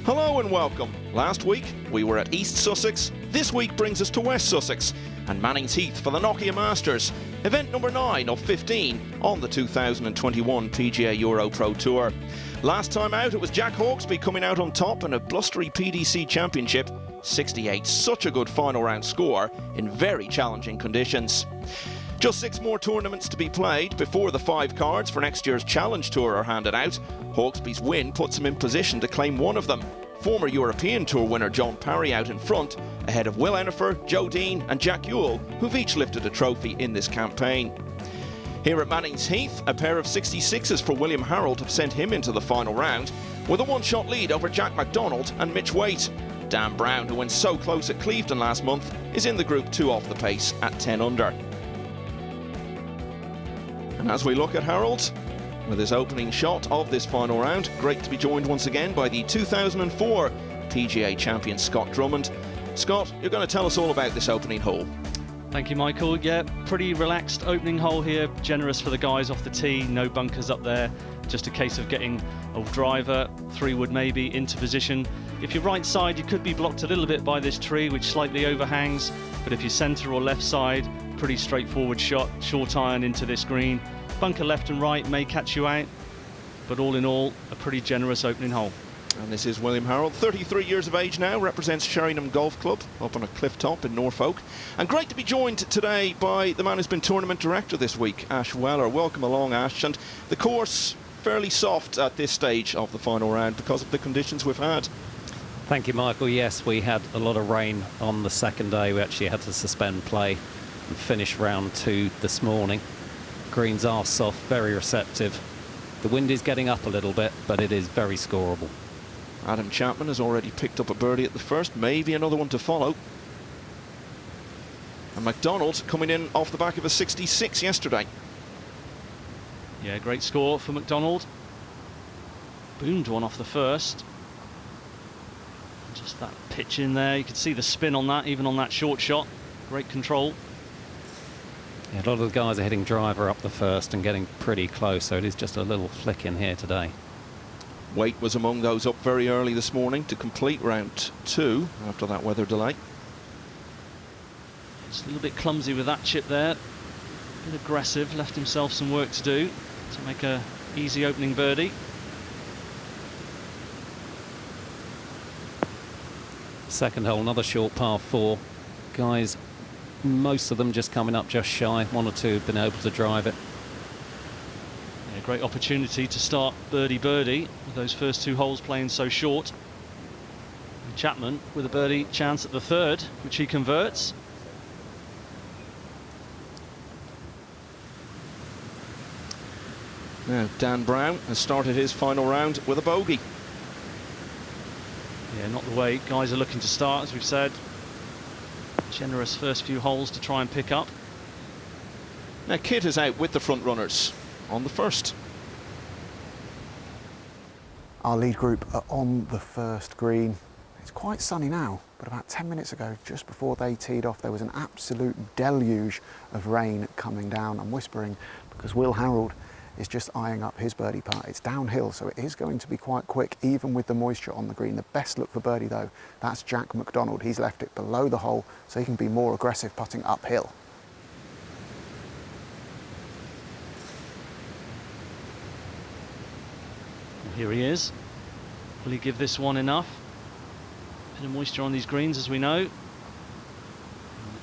Hello and welcome. Last week we were at East Sussex. This week brings us to West Sussex and Mannings Heath for the Nokia Masters, event number 9 of 15 on the 2021 PGA EuroPro Tour. Last time out it was Jack Hawksby coming out on top in a blustery PDC Championship 68. Such a good final round score in very challenging conditions. Just 6 more tournaments to be played before the 5 cards for next year's Challenge Tour are handed out. Hawksby's win puts him in position to claim one of them. Former European Tour winner John Parry out in front, ahead of Will Enifer, Joe Dean and Jack Ewell, who've each lifted a trophy in this campaign. Here at Mannings Heath, a pair of 66s for William Harold have sent him into the final round, with a one-shot lead over Jack McDonald and Mitch Waite. Dan Brown, who went so close at Clevedon last month, is in the Group 2 off the pace at 10 under. And as we look at Harold, with his opening shot of this final round, great to be joined once again by the 2004 PGA champion Scott Drummond. Scott, you're going to tell us all about this opening hole. Thank you, Michael. Yeah, pretty relaxed opening hole here. Generous for the guys off the tee, no bunkers up there. Just a case of getting a driver, 3-wood maybe, into position. If you're right side, you could be blocked a little bit by this tree, which slightly overhangs. But if you're centre or left side, pretty straightforward shot, short iron into this green. Bunker left and right may catch you out, but all in all, a pretty generous opening hole. And this is William Harold, 33 years of age now, represents Sheringham Golf Club up on a cliff top in Norfolk. And great to be joined today by the man who's been tournament director this week, Ash Weller. Welcome along, Ash. And the course fairly soft at this stage of the final round because of the conditions we've had. Thank you, Michael. Yes, we had a lot of rain on the second day. We actually had to suspend play and finish round 2 this morning. Greens are soft, very receptive. The wind is getting up a little bit, but it is very scoreable. Adam Chapman has already picked up a birdie at the first, maybe another one to follow. And McDonald coming in off the back of a 66 yesterday. Yeah, great score for McDonald. Boomed one off the first. Just that pitch in there, you can see the spin on that, even on that short shot. Great control. Yeah, a lot of the guys are hitting driver up the first and getting pretty close, so it is just a little flick in here today. Waite was among those up very early this morning to complete round 2 after that weather delay. Just a little bit clumsy with that chip there. A bit aggressive, left himself some work to do to make a easy opening birdie. Second hole, another short par 4. Guys, most of them just coming up just shy. 1 or 2 have been able to drive it. Yeah, great opportunity to start birdie with those first 2 holes playing so short. And Chapman with a birdie chance at the 3rd, which he converts. Now Dan Brown has started his final round with a bogey. Yeah, not the way guys are looking to start, as we've said. Generous first few holes to try and pick up. Now Kidd is out with the front runners on the first. Our lead group are on the first green. It's quite sunny now, but about 10 minutes ago, just before they teed off, there was an absolute deluge of rain coming down. I'm whispering because Will Harold is just eyeing up his birdie putt. It's downhill, so it is going to be quite quick, even with the moisture on the green. The best look for birdie, though, that's Jack McDonald. He's left it below the hole, so he can be more aggressive putting uphill. And here he is. Will he give this one enough? Bit of moisture on these greens, as we know.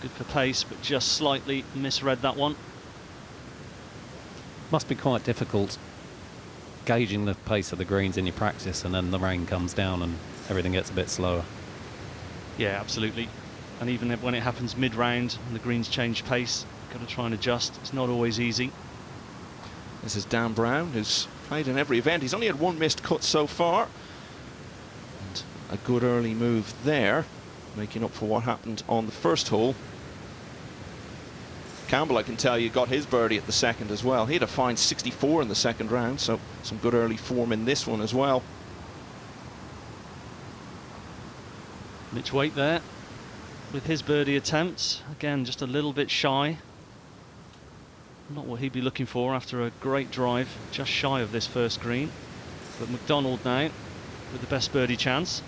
Good for pace, but just slightly misread that one. Must be quite difficult gauging the pace of the greens in your practice, and then the rain comes down and everything gets a bit slower. Yeah, absolutely. And even when it happens mid-round and the greens change pace, got to try and adjust. It's not always easy. This is Dan Brown, who's played in every event. He's only had 1 missed cut so far. And a good early move there, making up for what happened on the first hole. Campbell, I can tell you, got his birdie at the second as well. He had a fine 64 in the second round, so some good early form in this one as well. Mitch Waite there with his birdie attempt. Again, just a little bit shy. Not what he'd be looking for after a great drive, just shy of this first green. But McDonald now with the best birdie chance.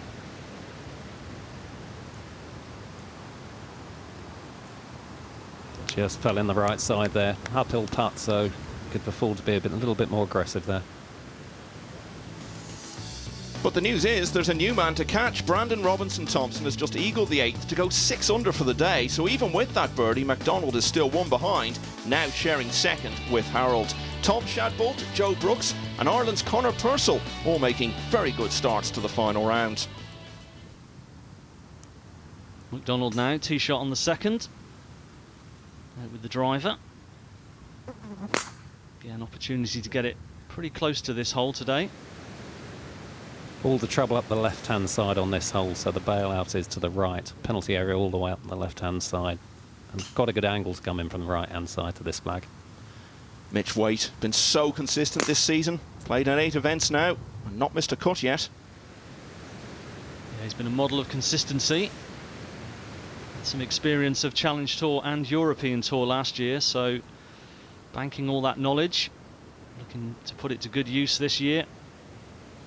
Just fell in the right side there. Uphill putt, so could afford to be a little bit more aggressive there. But the news is there's a new man to catch. Brandon Robinson-Thompson has just eagled the 8th to go 6 under for the day. So even with that birdie, MacDonald is still 1 behind, now sharing 2nd with Harold. Tom Shadbolt, Joe Brooks and Ireland's Conor Purcell all making very good starts to the final round. MacDonald now, tee shot on the 2nd. With the driver. Yeah, an opportunity to get it pretty close to this hole today. All the trouble up the left-hand side on this hole, so the bailout is to the right. Penalty area all the way up on the left-hand side. And got a good angle to come in from the right-hand side to this flag. Mitch Waite, been so consistent this season. Played in 8 events now and not missed a cut yet. Yeah, he's been a model of consistency. Some experience of Challenge Tour and European Tour last year, so banking all that knowledge, looking to put it to good use this year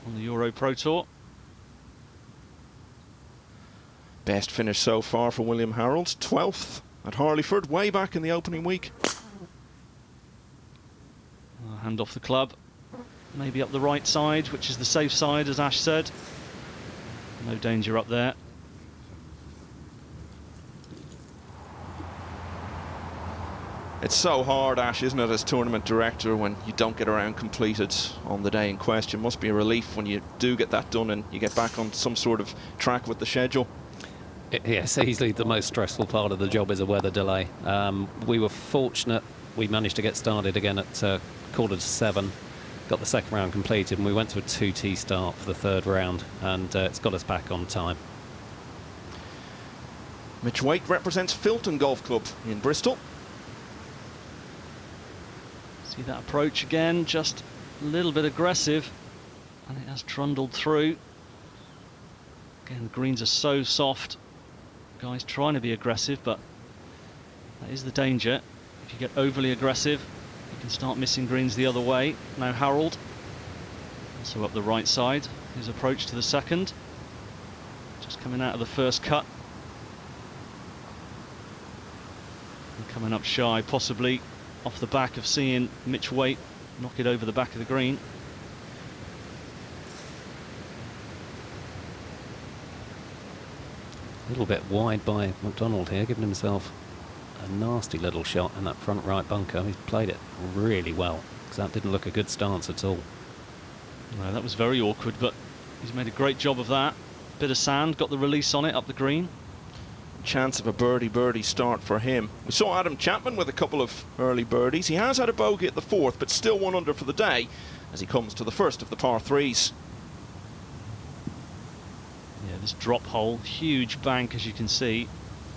on the EuroPro Tour. Best finish so far for William Harold, 12th at Harleyford, way back in the opening week. Hand off the club, maybe up the right side, which is the safe side, as Ash said. No danger up there. It's so hard, Ash, isn't it, as tournament director, when you don't get around completed on the day in question. Must be a relief when you do get that done and you get back on some sort of track with the schedule. Yes, easily the most stressful part of the job is a weather delay. We were fortunate. We managed to get started again at 6:45, got the 2nd round completed, and we went to a 2-tee start for the 3rd round, and it's got us back on time. Mitch Waite represents Filton Golf Club in Bristol. See that approach again, just a little bit aggressive, and it has trundled through. Again, the greens are so soft. The guy's trying to be aggressive, but that is the danger. If you get overly aggressive, you can start missing greens the other way. Now Harold, also up the right side, his approach to the 2nd. Just coming out of the 1st cut. And coming up shy, possibly off the back of seeing Mitch Waite knock it over the back of the green. A little bit wide by MacDonald here, giving himself a nasty little shot in that front right bunker. He's played it really well, because that didn't look a good stance at all. No, that was very awkward, but he's made a great job of that. Bit of sand, got the release on it up the green. Chance of a birdie start for him. We saw Adam Chapman with a couple of early birdies. He has had a bogey at the 4th, but still 1 under for the day as he comes to the 1st of the par 3s. Yeah, this drop hole, huge bank as you can see,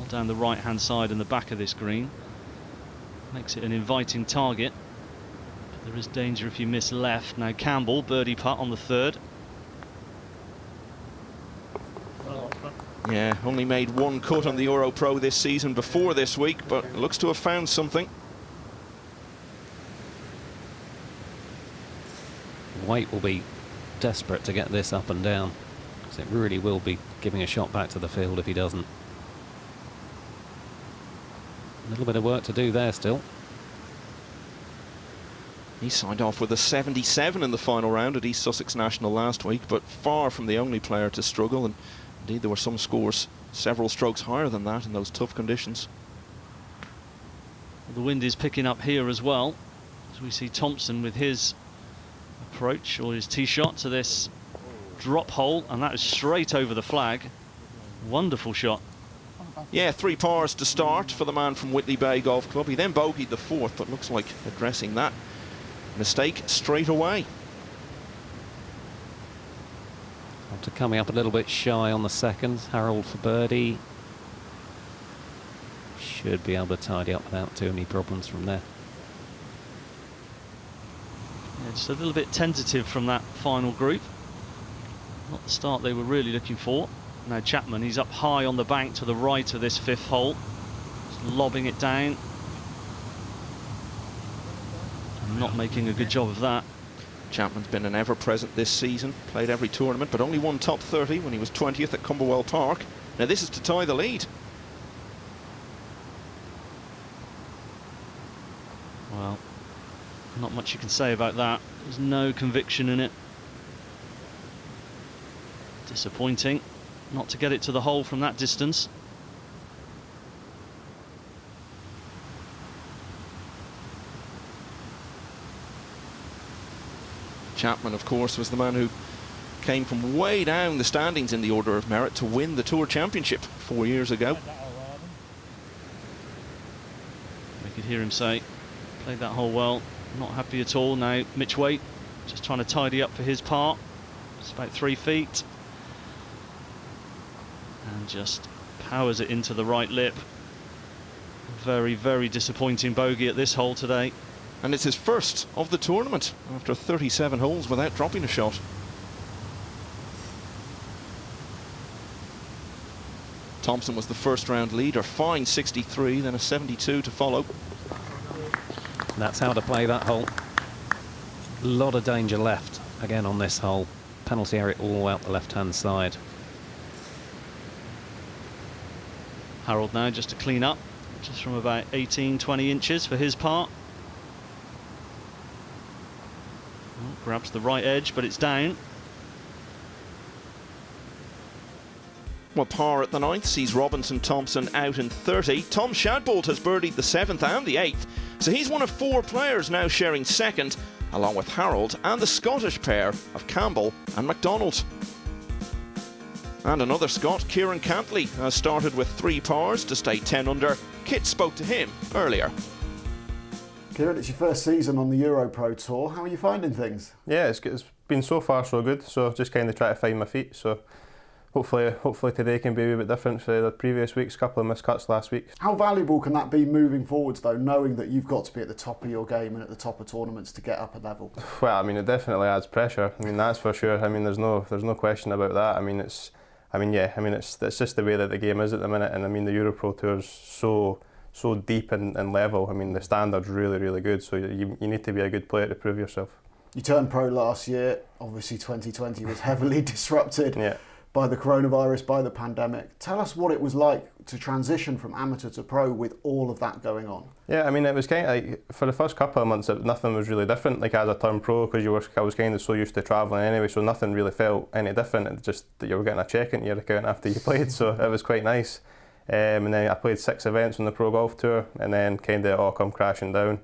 all down the right hand side and the back of this green. Makes it an inviting target, but there is danger if you miss left. Now Campbell, birdie putt on the 3rd. Yeah, only made 1 cut on the EuroPro this season before this week, but looks to have found something. Waite will be desperate to get this up and down, because it really will be giving a shot back to the field if he doesn't. A little bit of work to do there still. He signed off with a 77 in the final round at East Sussex National last week, but far from the only player to struggle, and indeed there were some scores several strokes higher than that in those tough conditions. The wind is picking up here as well, as we see Thompson with his approach or his tee shot to this drop hole, and that is straight over the flag. Wonderful shot. Yeah, 3 pars to start for the man from Whitley Bay Golf Club. He then bogeyed the 4th, but looks like addressing that mistake straight away. After coming up a little bit shy on the 2nd, Harold for birdie. Should be able to tidy up without too many problems from there. Yeah, just a little bit tentative from that final group. Not the start they were really looking for. Now Chapman, he's up high on the bank to the right of this 5th hole. Just lobbing it down. And not making a good job of that. Chapman's been an ever-present this season, played every tournament, but only won top 30 when he was 20th at Camberwell Park. Now this is to tie the lead. Well, not much you can say about that. There's no conviction in it. Disappointing not to get it to the hole from that distance. Chapman, of course, was the man who came from way down the standings in the order of merit to win the Tour Championship 4 years ago. We could hear him say, played that hole well, not happy at all. Now Mitch Waite just trying to tidy up for his part. It's about 3 feet. And just powers it into the right lip. Very, very disappointing bogey at this hole today. And it's his first of the tournament after 37 holes without dropping a shot. Thompson was the first round leader, fine 63, then a 72 to follow. And that's how to play that hole. A lot of danger left again on this hole. Penalty area all out the left-hand side. Harold now just to clean up, just from about 18-20 inches for his part. Oh, grabs the right edge, but it's down. Well, par at the 9th sees Robinson Thompson out in 30. Tom Shadbolt has birdied the 7th and the 8th, so he's one of 4 players now sharing 2nd, along with Harold and the Scottish pair of Campbell and MacDonald. And another Scot, Kieran Cantley, has started with 3 pars to stay 10 under. Kit spoke to him earlier. Kieran, it's your first season on the EuroPro Tour. How are you finding things? Yeah, it's been so far so good, so just kind of try to find my feet. So hopefully today can be a wee bit different for the previous weeks, couple of miscuts last week. How valuable can that be moving forwards though, knowing that you've got to be at the top of your game and at the top of tournaments to get up a level? Well, I mean, it definitely adds pressure. I mean, that's for sure. I mean, there's no question about that. I mean, it's just the way that the game is at the minute, and I mean the EuroPro Tour's so deep and level. I mean, the standard's really, really good, so you need to be a good player to prove yourself. You turned pro last year. Obviously 2020 was heavily disrupted by the coronavirus, by the pandemic. Tell us what it was like to transition from amateur to pro with all of that going on. Yeah, I mean, it was kind of like, for the first couple of months, nothing was really different, like as I turned pro, because I was kind of so used to travelling anyway, so nothing really felt any different. It's just that you were getting a check into your account after you played, so it was quite nice. And then I played 6 events on the Pro Golf Tour, and then kind of all come crashing down.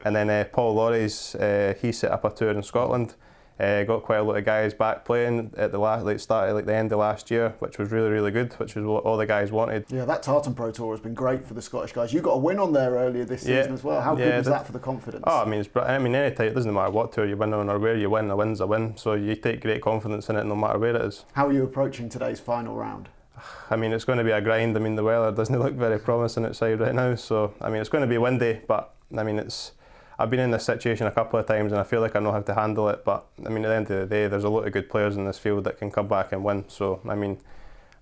And then Paul Laurie's, he set up a tour in Scotland. Got quite a lot of guys back playing at the end of last year, which was really, really good, which was what all the guys wanted. Yeah, that Tartan Pro Tour has been great for the Scottish guys. You got a win on there earlier this season as well. How good was that for the confidence? Oh, I mean, any time, it doesn't matter what tour you win on or where you win, a win's a win. So you take great confidence in it no matter where it is. How are you approaching today's final round? I mean, it's going to be a grind. I mean, the weather doesn't look very promising outside right now. So, I mean, it's going to be windy, but I mean, I've been in this situation a couple of times and I feel like I know how to handle it, but I mean, at the end of the day, there's a lot of good players in this field that can come back and win. So, I mean,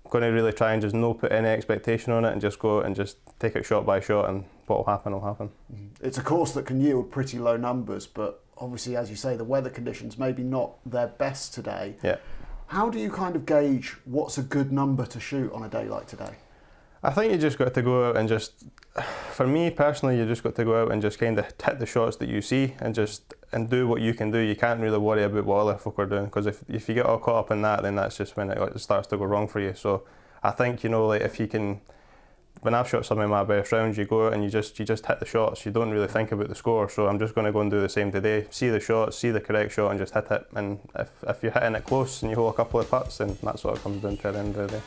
I'm going to really try and just not put any expectation on it and just go out and just take it shot by shot, and what will happen will happen. It's a course that can yield pretty low numbers, but obviously, as you say, the weather conditions maybe not their best today. Yeah. How do you kind of gauge what's a good number to shoot on a day like today? I think you just got to go out and just, for me personally, you just got to go out and just kind of hit the shots that you see and do what you can do. You can't really worry about what other folk are doing, because if you get all caught up in that, then that's just when it starts to go wrong for you. So I think, like if you can, when I've shot some of my best rounds, you go out and you just hit the shots. You don't really think about the score. So I'm just going to go and do the same today. See the shots, see the correct shot, and just hit it. And if you're hitting it close and you hole a couple of putts, then that's what it comes down to at the end of the day.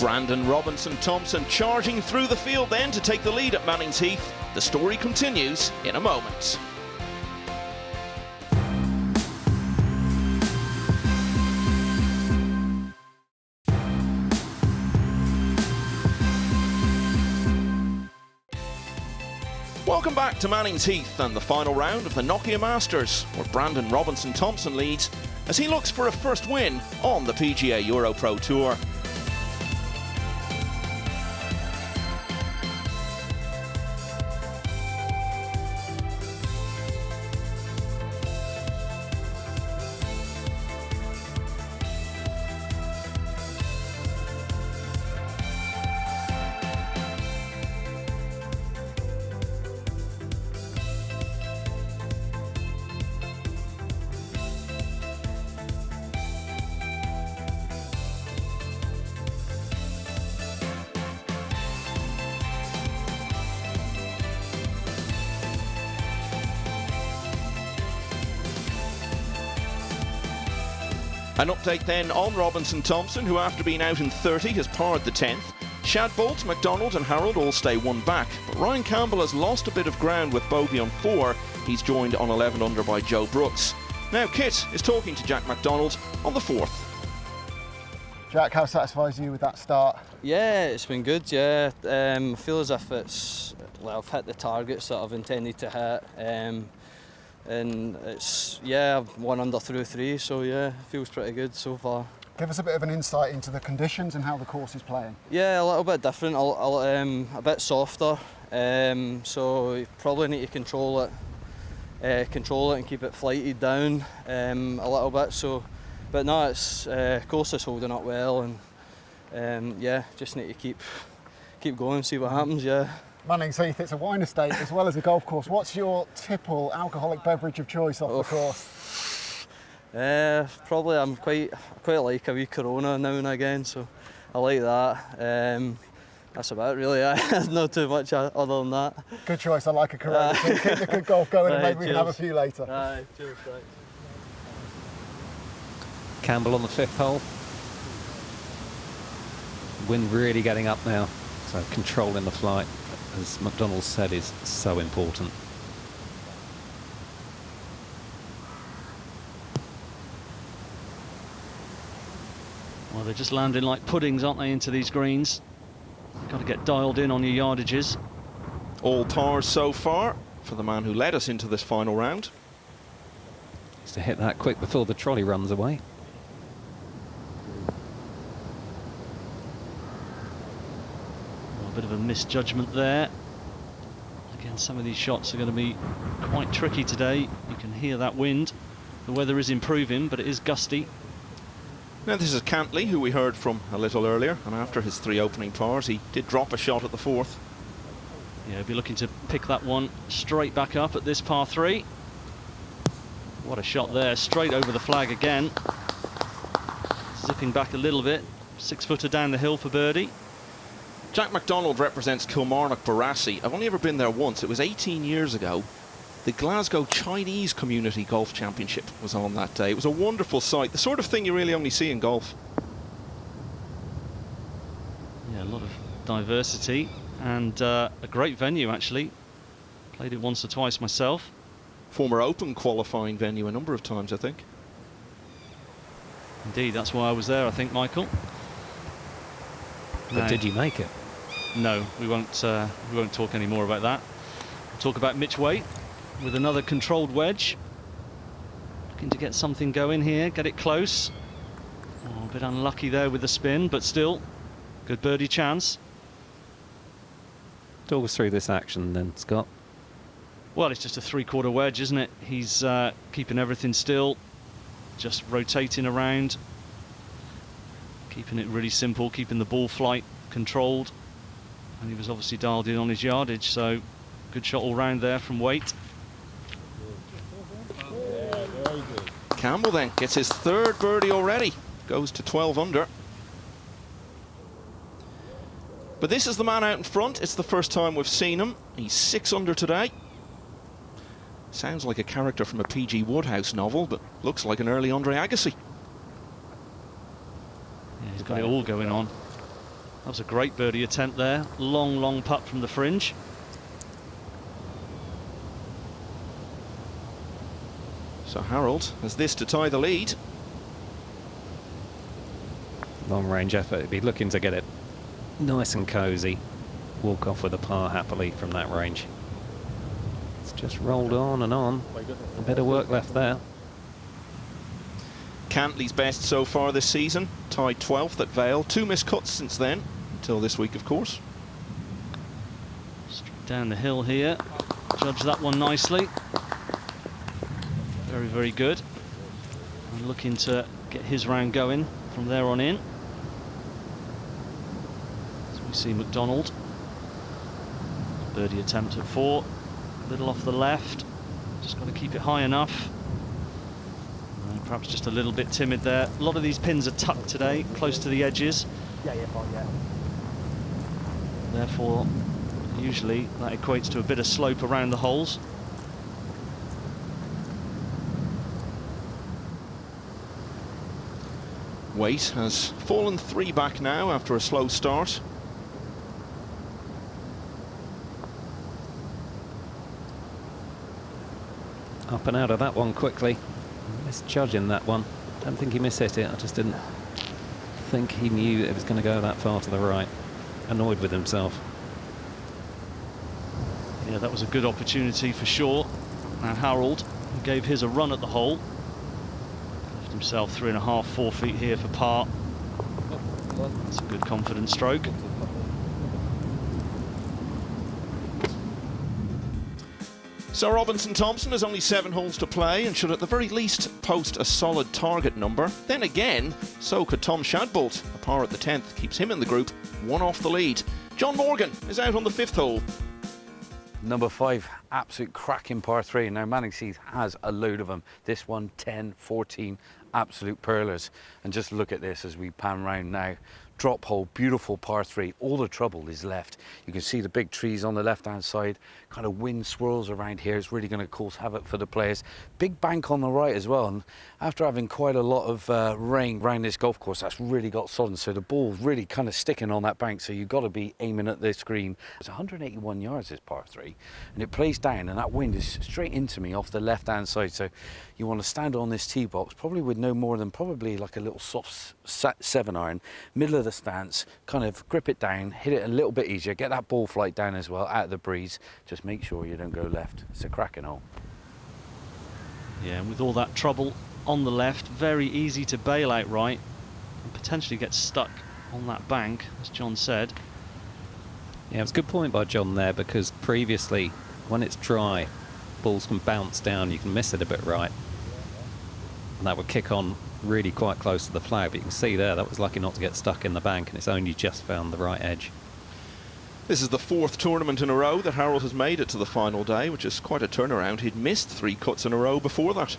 Brandon Robinson Thompson charging through the field then to take the lead at Mannings Heath. The story continues in a moment. Welcome back to Mannings Heath and the final round of the Nokia Masters, where Brandon Robinson Thompson leads as he looks for a first win on the PGA EuroPro Tour. An update then on Robinson Thompson, who after being out in 30 has parred the 10th. Shad Bolt, McDonald and Harold all stay one back, but Ryan Campbell has lost a bit of ground with bogey on 4. He's joined on 11 under by Joe Brooks. Now Kit is talking to Jack McDonald on the 4th. Jack, how satisfies you with that start? Yeah, it's been good, yeah. I feel as if I've hit the targets that I've intended to hit. And it's, I've 1 under through 3, so yeah, it feels pretty good so far. Give us a bit of an insight into the conditions and how the course is playing. Yeah, a little bit different, a bit softer. So you probably need to control it and keep it flighted down a little bit. So, but no, it's course is holding up well, and just need to keep going, see what happens. Yeah. Mannings, Heath, it's a wine estate as well as a golf course. What's your typical alcoholic beverage of choice off the course? Probably I'm quite like a wee Corona now and again, so I like that. That's about it really. Not too much other than that. Good choice, I like a Corona. So keep the good golf going and maybe we can have a few later. Cheers, thanks. Campbell on the 5th hole. Wind really getting up now, so controlling the flight, as McDonald said, is so important. Well, they're just landing like puddings, aren't they, into these greens? You've got to get dialed in on your yardages. All pars so far for the man who led us into this final round. Needs to hit that quick before the trolley runs away. A bit of a misjudgment there. Again, some of these shots are going to be quite tricky today. You can hear that wind. The weather is improving, but it is gusty. Now this is Cantley, who we heard from a little earlier, and after his 3 opening pars he did drop a shot at the 4th. Yeah, he'll be looking to pick that one straight back up at this par 3. What a shot there, straight over the flag again. Zipping back a little bit, 6-footer down the hill for birdie. Jack McDonald represents Kilmarnock Barassi. I've only ever been there once. It was 18 years ago. The Glasgow Chinese Community Golf Championship was on that day. It was a wonderful sight, the sort of thing you really only see in golf. Yeah, a lot of diversity and a great venue actually. Played it once or twice myself. Former Open qualifying venue a number of times, I think. Indeed, that's why I was there, I think, Michael. But did you make it? No, we won't talk any more about that. We'll talk about Mitch Waite with another controlled wedge. Looking to get something going here, get it close. Oh, a bit unlucky there with the spin, but still, good birdie chance. Talk us through this action then, Scott. Well, it's just a 3/4 wedge, isn't it? He's keeping everything still, just rotating around, keeping it really simple, keeping the ball flight controlled. And he was obviously dialed in on his yardage, so good shot all round there from Waite. Campbell then gets his 3rd birdie already, goes to 12 under. But this is the man out in front. It's the first time we've seen him. He's 6 under today. Sounds like a character from a P.G. Woodhouse novel, but looks like an early Andre Agassi. Yeah, he's got it all going on. That was a great birdie attempt there. Long, long putt from the fringe. So Harold has this to tie the lead. Long range effort. He'd be looking to get it nice and cosy. Walk off with a par happily from that range. It's just rolled on and on. A bit of work left there. Cantley's best so far this season, tied 12th at Vale. 2 missed cuts since then, until this week of course. Straight down the hill here. Judge that one nicely. Very, very good. And looking to get his round going from there on in. So we see McDonald. Birdie attempt at 4. A little off the left. Just got to keep it high enough. And perhaps just a little bit timid there. A lot of these pins are tucked today, close to the edges. Yeah, fine, yeah. Therefore, usually that equates to a bit of slope around the holes. Weight has fallen 3 back now after a slow start. Up and out of that one quickly. Misjudging that one. Don't think he mishit it. I just didn't think he knew it was going to go that far to the right. Annoyed with himself. Yeah, that was a good opportunity for sure. Now Harold gave his a run at the hole. Left himself 3.5, 4 feet here for par. That's a good confident stroke. So Robinson Thompson has only 7 holes to play and should at the very least post a solid target number. Then again, so could Tom Shadbolt. A par at the 10th keeps him in the group, 1 off the lead. John Morgan is out on the 5th hole. Number 5, absolute cracking par 3. Now Mannings Heath has a load of them. This one, 10, 14, absolute pearlers. And just look at this as we pan round now. Drop hole, beautiful par 3. All the trouble is left. You can see the big trees on the left-hand side. Kind of wind swirls around here. It's really going to cause havoc for the players. Big bank on the right as well. And after having quite a lot of rain around this golf course, that's really got sodden. So the ball's really kind of sticking on that bank. So you've got to be aiming at this green. It's 181 yards, this par 3. And it plays down, and that wind is straight into me off the left-hand side. So you want to stand on this tee box, probably with no more than probably like a little soft 7-iron, middle of the stance, kind of grip it down, hit it a little bit easier, get that ball flight down as well, out of the breeze. Just make sure you don't go left. It's a cracking hole. Yeah, and with all that trouble on the left, very easy to bail out right and potentially get stuck on that bank, as John said. Yeah, it was a good point by John there, because previously, when it's dry, balls can bounce down, you can miss it a bit right. And that would kick on really quite close to the flag, but you can see there, that was lucky not to get stuck in the bank, and it's only just found the right edge. This is the 4th tournament in a row that Harold has made it to the final day, which is quite a turnaround. He'd missed 3 cuts in a row before that.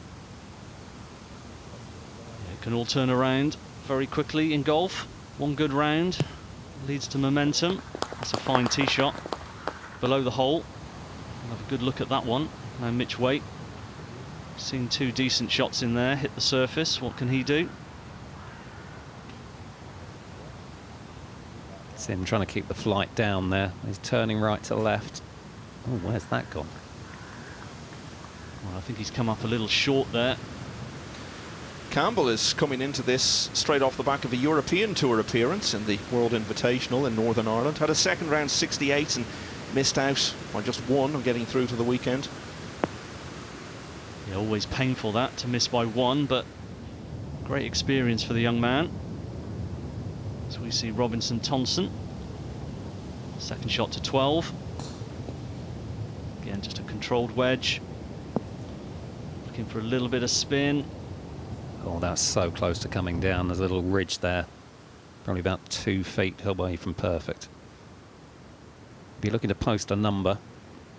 Yeah, it can all turn around very quickly in golf. One good round leads to momentum. That's a fine tee shot below the hole. We'll have a good look at that one. Now Mitch Waite, seen 2 decent shots in there, hit the surface. What can he do? It's him trying to keep the flight down there. He's turning right to left. Oh, where's that gone? Well, I think he's come up a little short there. Campbell is coming into this straight off the back of a European Tour appearance in the World Invitational in Northern Ireland. Had a second round 68 and missed out by just 1 of getting through to the weekend. Yeah, always painful that, to miss by 1, but great experience for the young man. So we see Robinson Thompson, second shot to 12. Again, just a controlled wedge. Looking for a little bit of spin. Oh, that's so close to coming down. There's a little ridge there, probably about 2 feet away from perfect. Be looking to post a number,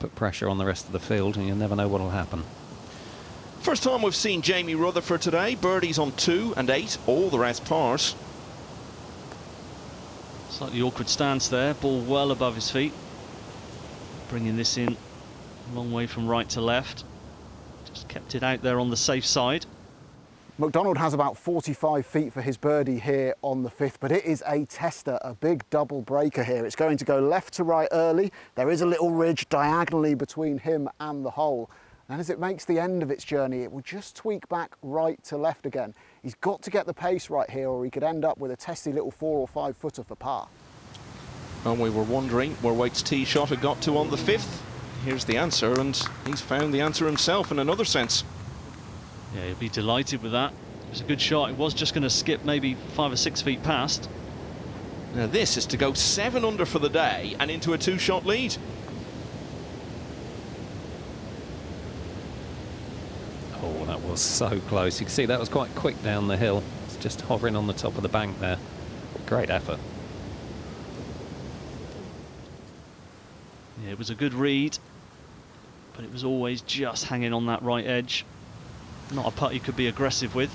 put pressure on the rest of the field, and you'll never know what will happen. First time we've seen Jamie Rutherford today. Birdies on 2 and 8, all the rest pars. Slightly awkward stance there, ball well above his feet. Bringing this in a long way from right to left. Just kept it out there on the safe side. McDonald has about 45 feet for his birdie here on the 5th, but it is a tester, a big double breaker here. It's going to go left to right early. There is a little ridge diagonally between him and the hole. And as it makes the end of its journey, it will just tweak back right to left again. He's got to get the pace right here, or he could end up with a testy little 4 or 5 footer for par. And we were wondering where Waite's tee shot had got to on the 5th. Here's the answer, and he's found the answer himself in another sense. Yeah, he'll be delighted with that. It was a good shot. It was just going to skip maybe 5 or 6 feet past. Now this is to go 7 under for the day and into a 2-shot lead. Oh, that was so close. You can see that was quite quick down the hill. It's just hovering on the top of the bank there. Great effort. Yeah, it was a good read, but it was always just hanging on that right edge. Not a putt you could be aggressive with.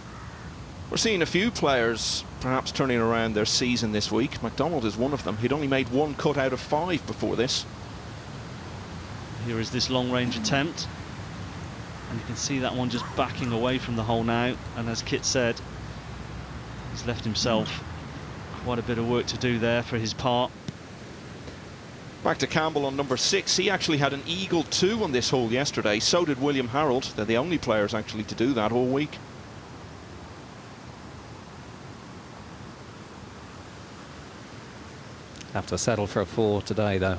We're seeing a few players perhaps turning around their season this week. McDonald is one of them. He'd only made 1 cut out of 5 before this. Here is this long-range attempt. And you can see that one just backing away from the hole now. And as Kit said, he's He's left himself quite a bit of work to do there for his part. Back to Campbell on number 6. He actually had an eagle 2 on this hole yesterday. So did William Harold. They're the only players actually to do that all week. Have to settle for a 4 today, though.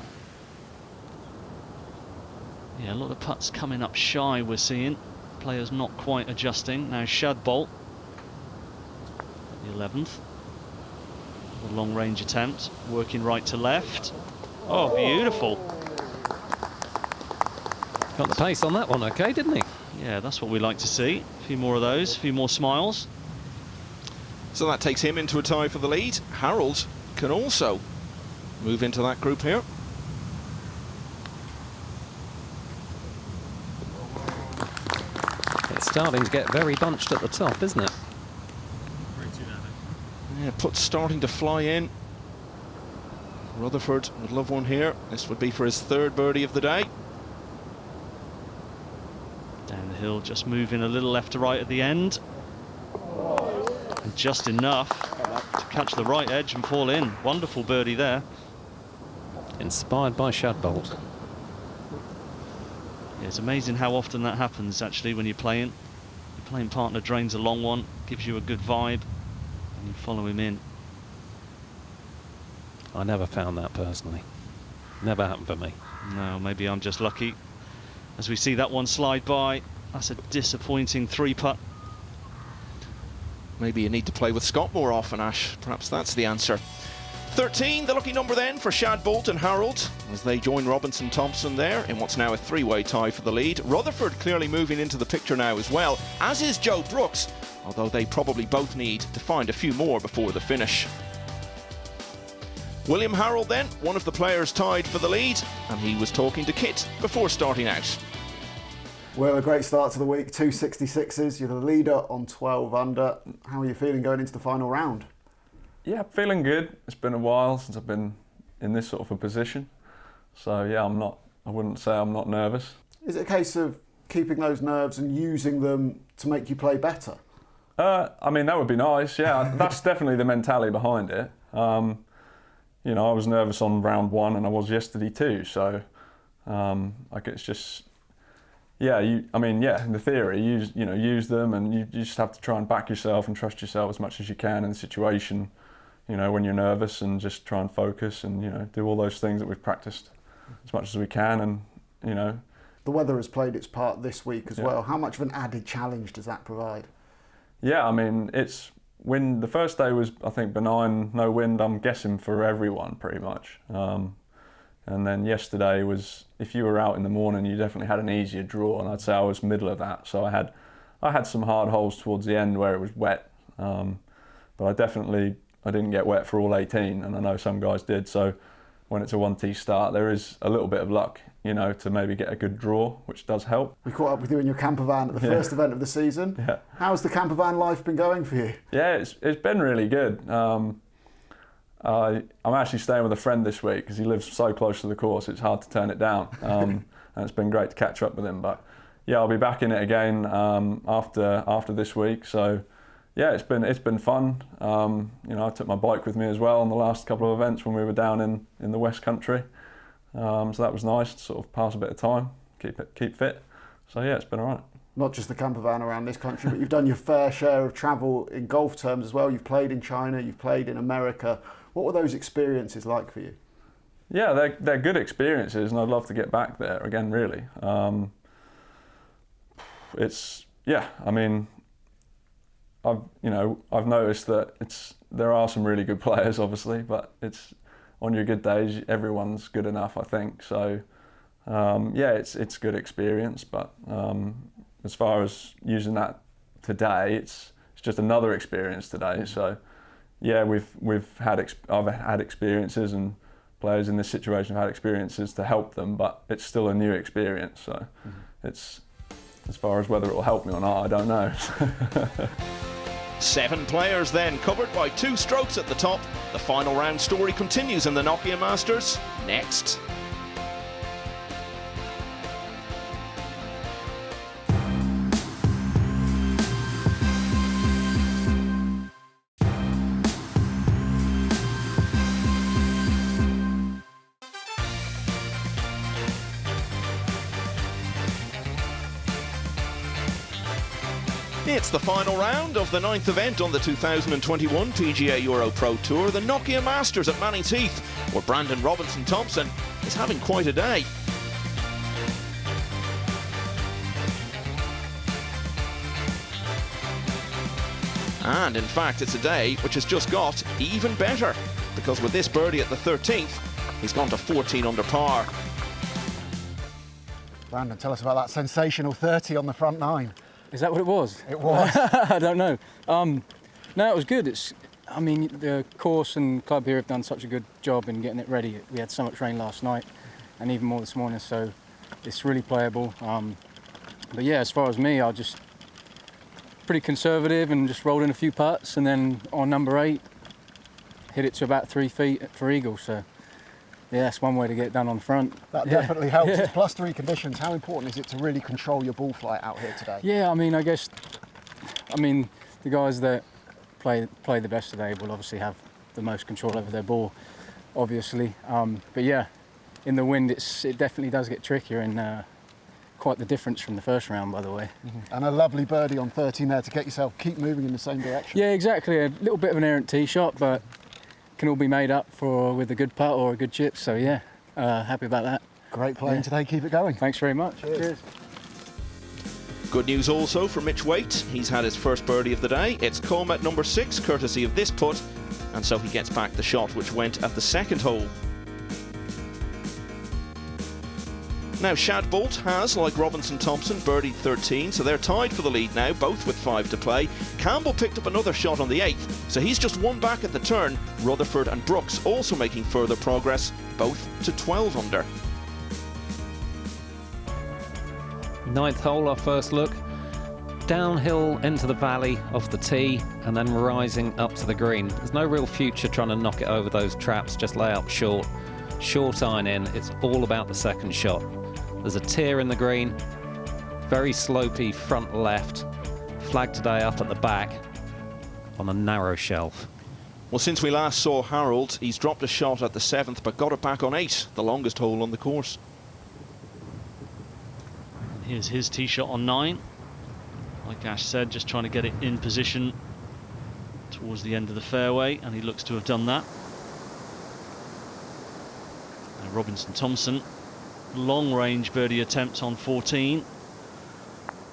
Yeah, a lot of putts coming up shy, we're seeing. Players not quite adjusting. Now Shadbolt, the 11th. A long range attempt, working right to left. Oh, beautiful. Got the pace on that one, okay, didn't he? Yeah, that's what we like to see. A few more of those, a few more smiles. So that takes him into a tie for the lead. Harold can also move into that group here. It's starting to get very bunched at the top, isn't it? Yeah, putts starting to fly in. Rutherford would love one here. This would be for his 3rd birdie of the day. Down the hill, just moving a little left to right at the end. And just enough to catch the right edge and fall in. Wonderful birdie there. Inspired by Shadbolt. Yeah, it's amazing how often that happens, actually, when you're playing. Your playing partner drains a long one, gives you a good vibe, and you follow him in. I never found that personally. Never happened for me. No, maybe I'm just lucky. As we see that one slide by, that's a disappointing 3-putt. Maybe you need to play with Scott more often, Ash. Perhaps that's the answer. 13, the lucky number then for Shadbolt and Harold as they join Robinson Thompson there in what's now a 3-way tie for the lead. Rutherford clearly moving into the picture now as well, as is Joe Brooks, although they probably both need to find a few more before the finish. William Harold then, one of the players tied for the lead, and he was talking to Kit before starting out. Well, a great start to the week, 2 66s. You're the leader on 12 under. How are you feeling going into the final round? Yeah, feeling good. It's been a while since I've been in this sort of a position. So yeah, I wouldn't say I'm not nervous. Is it a case of keeping those nerves and using them to make you play better? I mean, that would be nice, yeah. That's definitely the mentality behind it. You know, I was nervous on round 1 and I was yesterday too, so like it's just, yeah, in the theory, use them, and you just have to try and back yourself and trust yourself as much as you can in the situation, you know, when you're nervous, and just try and focus and, you know, do all those things that we've practiced as much as we can, and, you know. The weather has played its part this week as well. How much of an added challenge does that provide? Yeah, I mean, the first day was, I think, benign, no wind, I'm guessing, for everyone pretty much. And then yesterday was, if you were out in the morning, you definitely had an easier draw, and I'd say I was middle of that. So I had some hard holes towards the end where it was wet, but I didn't get wet for all 18, and I know some guys did. So when it's a 1T start, there is a little bit of luck, you know, to maybe get a good draw, which does help. We caught up with you in your camper van at the first event of the season. Yeah. How's the camper van life been going for you? Yeah, it's been really good. I'm actually staying with a friend this week because he lives so close to the course, it's hard to turn it down. And it's been great to catch up with him. But yeah, I'll be back in it again after this week. So yeah, it's been fun. You know, I took my bike with me as well on the last couple of events when we were down in the West Country. So that was nice to sort of pass a bit of time, keep fit. So yeah, it's been all right. Not just the camper van around this country, but you've done your fair share of travel in golf terms as well. You've played in China, you've played in America. What were those experiences like for you? Yeah, they're good experiences, and I'd love to get back there again, really. I mean, I've noticed that there are some really good players, obviously, but it's on your good days, everyone's good enough, I think. So yeah, it's good experience, but as far as using that today, it's just another experience today. So yeah, I've had experiences, and players in this situation have had experiences to help them, but it's still a new experience. So it's, as far as whether it will help me or not, I don't know. 7 players then, covered by 2 strokes at the top. The final round story continues in the Nokia Masters next. It's the final round of the 9th event on the 2021 PGA EuroPro Tour, the Nokia Masters at Mannings Heath, where Brandon Robinson-Thompson is having quite a day. And in fact, it's a day which has just got even better, because with this birdie at the 13th, he's gone to 14 under par. Brandon, tell us about that sensational 30 on the front nine. Is that what it was? It was. I don't know. No, it was good. I mean, the course and club here have done such a good job in getting it ready. We had so much rain last night and even more this morning, so it's really playable. But yeah, as far as me, I just pretty conservative and just rolled in a few putts, and then on number 8, hit it to about 3 feet for eagle. So yeah, that's one way to get it done on front. That definitely helps. It's +3 conditions. How important is it to really control your ball flight out here today? Yeah, I mean, the guys that play the best today will obviously have the most control over their ball, obviously. But yeah, in the wind, it definitely does get trickier, and quite the difference from the first round, by the way. And a lovely birdie on 13 there to get yourself keep moving in the same direction. Yeah, exactly. A little bit of an errant tee shot, but can all be made up for with a good putt or a good chip. So yeah, happy about that. Great playing today. Keep it going. Thanks very much. Cheers. Good news also for Mitch Waite. He's had his first birdie of the day. It's come at number 6, courtesy of this putt, and so he gets back the shot which went at the second hole. Now, Shad Bolt has, like Robinson-Thompson, birdied 13, so they're tied for the lead now, both with 5 to play. Campbell picked up another shot on the 8th, so he's just one back at the turn. Rutherford and Brooks also making further progress, both to 12 under. 9th hole, our first look. Downhill into the valley off the tee and then rising up to the green. There's no real future trying to knock it over those traps, just lay up short. Short iron in, it's all about the second shot. There's a tier in the green, very slopey front left, flag today up at the back on a narrow shelf. Well, since we last saw Harold, he's dropped a shot at the 7th but got it back on 8, the longest hole on the course. Here's his tee shot on 9. Like Ash said, just trying to get it in position towards the end of the fairway, and he looks to have done that. And Robinson-Thompson, long-range birdie attempt on 14.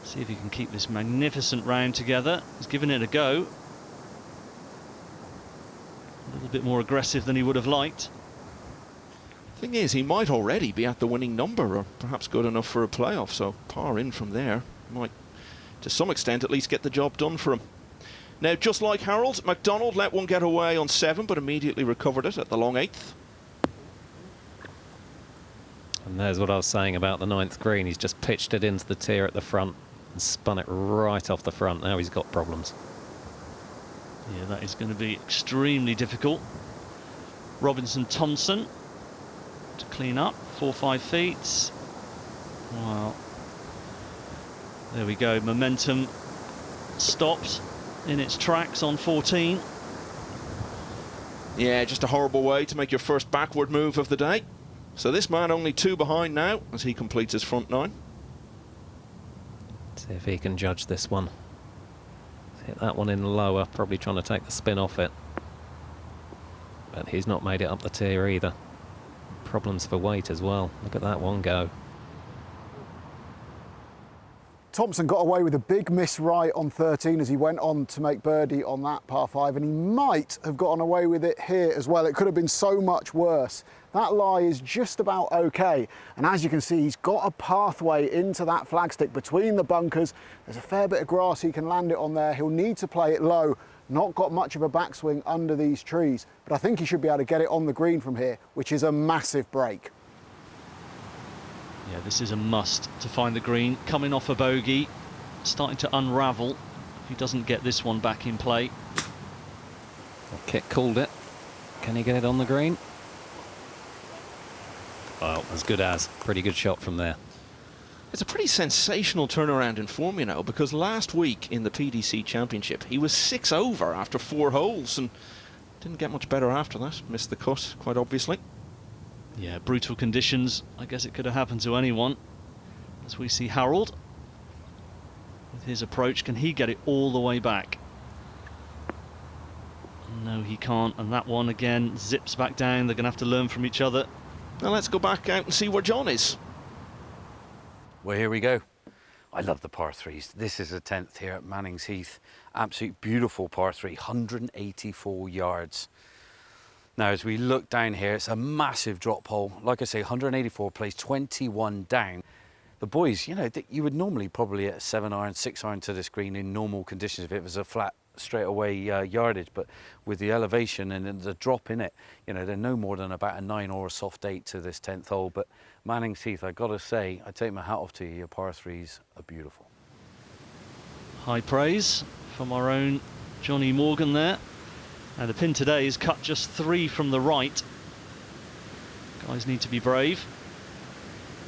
See if he can keep this magnificent round together. He's given it a go. A little bit more aggressive than he would have liked. Thing is, he might already be at the winning number, or perhaps good enough for a playoff, so par in from there might, to some extent at least, get the job done for him. Now, just like Harold, McDonald let one get away on 7, but immediately recovered it at the long 8th. And there's what I was saying about the 9th green. He's just pitched it into the tier at the front and spun it right off the front. Now he's got problems. Yeah, that is going to be extremely difficult. Robinson-Thompson to clean up, 4-5 feet. Wow. There we go, momentum stopped in its tracks on 14. Yeah, just a horrible way to make your first backward move of the day. So this man only 2 behind now as he completes his front 9. See if he can judge this one. Hit that one in lower, probably trying to take the spin off it. But he's not made it up the tier either. Problems for Waite as well. Look at that one go. Thompson got away with a big miss right on 13 as he went on to make birdie on that par 5, and he might have gotten away with it here as well. It could have been so much worse. That lie is just about okay, and as you can see, he's got a pathway into that flagstick between the bunkers. There's a fair bit of grass he can land it on there. He'll need to play it low. Not got much of a backswing under these trees, but I think he should be able to get it on the green from here, which is a massive break. Yeah, this is a must to find the green. Coming off a bogey, starting to unravel if he doesn't get this one back in play. Kit called it. Can he get it on the green? Well, as good as. Pretty good shot from there. It's a pretty sensational turnaround in form, you know, because last week in the PDC Championship, he was 6 over after 4 holes and didn't get much better after that. Missed the cut, quite obviously. Yeah, brutal conditions. I guess it could have happened to anyone. As we see Harold with his approach. Can he get it all the way back? No, he can't, and that one again zips back down. They're going to have to learn from each other. Now let's go back out and see where John is. Well, here we go. I love the par threes. This is the 10th here at Mannings Heath. Absolute beautiful par three, 184 yards. Now, as we look down here, it's a massive drop hole. Like I say, 184 plays 21 down. The boys, you know, you would normally probably at 7 iron, 6 iron to this green in normal conditions if it was a flat straightaway yardage, but with the elevation and the drop in it, you know, they're no more than about a 9 or a soft 8 to this 10th hole. But Mannings Heath, I gotta say, I take my hat off to you. Your par threes are beautiful. High praise from our own Johnny Morgan there. And the pin today is cut just 3 from the right. Guys need to be brave.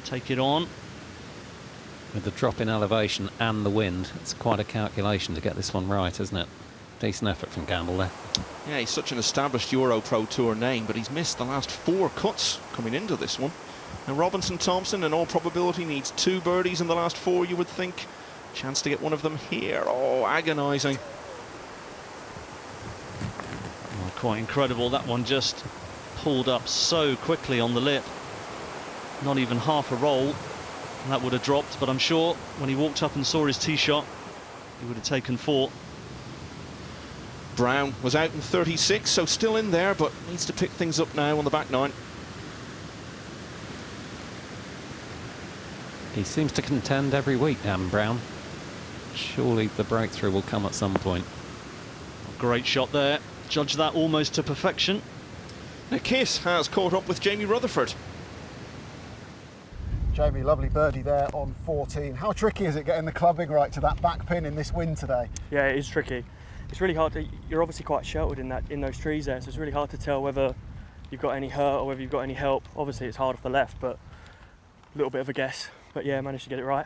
Take it on. With the drop in elevation and the wind, it's quite a calculation to get this one right, isn't it? Decent effort from Gamble there. Yeah, he's such an established EuroPro Tour name, but he's missed the last 4 cuts coming into this one. And Robinson Thompson, in all probability, needs 2 birdies in the last 4, you would think. Chance to get one of them here. Oh, agonising. Oh, quite incredible. That one just pulled up so quickly on the lip. Not even half a roll. And that would have dropped, but I'm sure when he walked up and saw his tee shot, he would have taken 4. Brown was out in 36, so still in there, but needs to pick things up now on the back 9. He seems to contend every week, Dan Brown. Surely the breakthrough will come at some point. Great shot there. Judge that almost to perfection. Now Heath has caught up with Jamie Rutherford. Jamie, lovely birdie there on 14. How tricky is it getting the clubbing right to that back pin in this wind today? Yeah, it is tricky. It's really hard to. You're obviously quite sheltered in those trees there, so it's really hard to tell whether you've got any hurt or whether you've got any help. Obviously, it's hard off the left, but a little bit of a guess. But yeah, managed to get it right.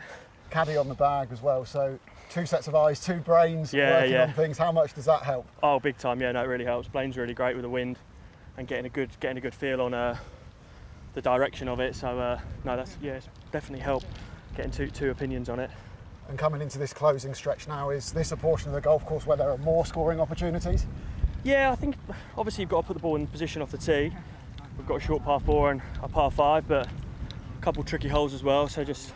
Caddy on the bag as well, so 2 sets of eyes, 2 brains working on things. How much does that help? Oh, big time. Yeah, no, it really helps. Blaine's really great with the wind and getting a good feel on the direction of it. So no, it's definitely helped getting two opinions on it. And coming into this closing stretch now, is this a portion of the golf course where there are more scoring opportunities? Yeah, I think obviously you've got to put the ball in position off the tee. We've got a short par 4 and a par 5, but a couple tricky holes as well. So just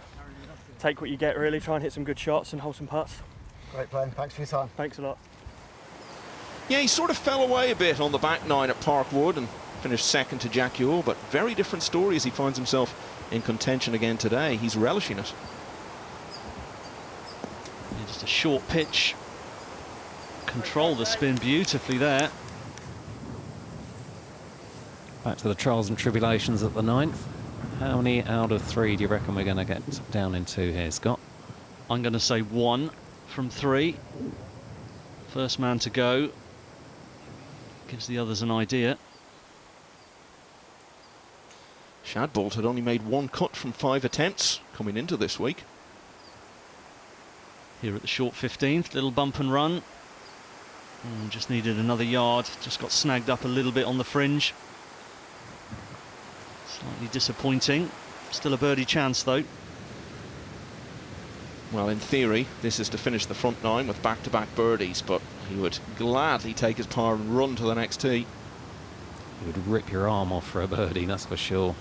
take what you get really, try and hit some good shots and hold some putts. Great playing, thanks for your time. Thanks a lot. Yeah, he sort of fell away a bit on the back 9 at Parkwood and finished second to Jack Ewell, but very different story as he finds himself in contention again today. He's relishing it. Yeah, just a short pitch. Control the spin beautifully there. Back to the trials and tribulations at the 9th. How many out of 3 do you reckon we're going to get down into here, Scott? I'm going to say 1 from 3. First man to go. Gives the others an idea. Shadbolt had only made 1 cut from 5 attempts coming into this week. Here at the short 15th, little bump and run. Just needed another yard, just got snagged up a little bit on the fringe. Slightly disappointing. Still a birdie chance though. Well, in theory, this is to finish the front 9 with back-to-back birdies, but he would gladly take his par and run to the next tee. It would rip your arm off for a birdie, that's for sure.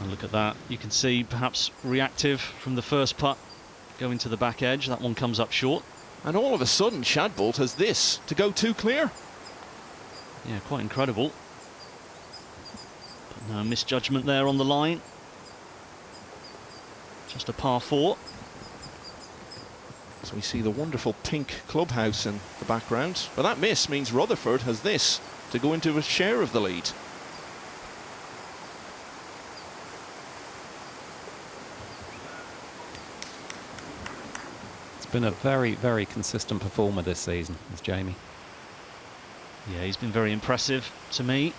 And look at that. You can see perhaps reactive from the first putt going to the back edge. That one comes up short. And all of a sudden, Shadbolt has this to go 2 clear. Yeah, quite incredible. But no misjudgment there on the line. Just a par 4. So we see the wonderful pink clubhouse in the background. But that miss means Rutherford has this to go into a share of the lead. It's been a very, very consistent performer this season, is Jamie. Yeah, he's been very impressive to me.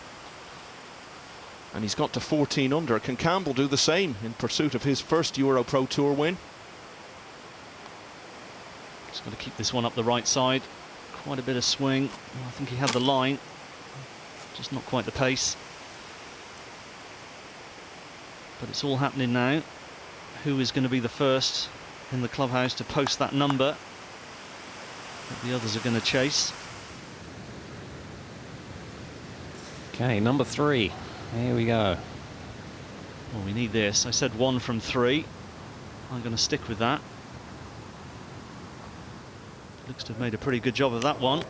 And he's got to 14 under. Can Campbell do the same in pursuit of his first EuroPro Tour win? Just got to keep this one up the right side. Quite a bit of swing. I think he had the line, just not quite the pace. But it's all happening now. Who is going to be the first in the clubhouse to post that number that the others are going to chase. Okay, number 3. Here we go. Well, we need this. I said 1 from 3. I'm going to stick with that. Looks to have made a pretty good job of that one.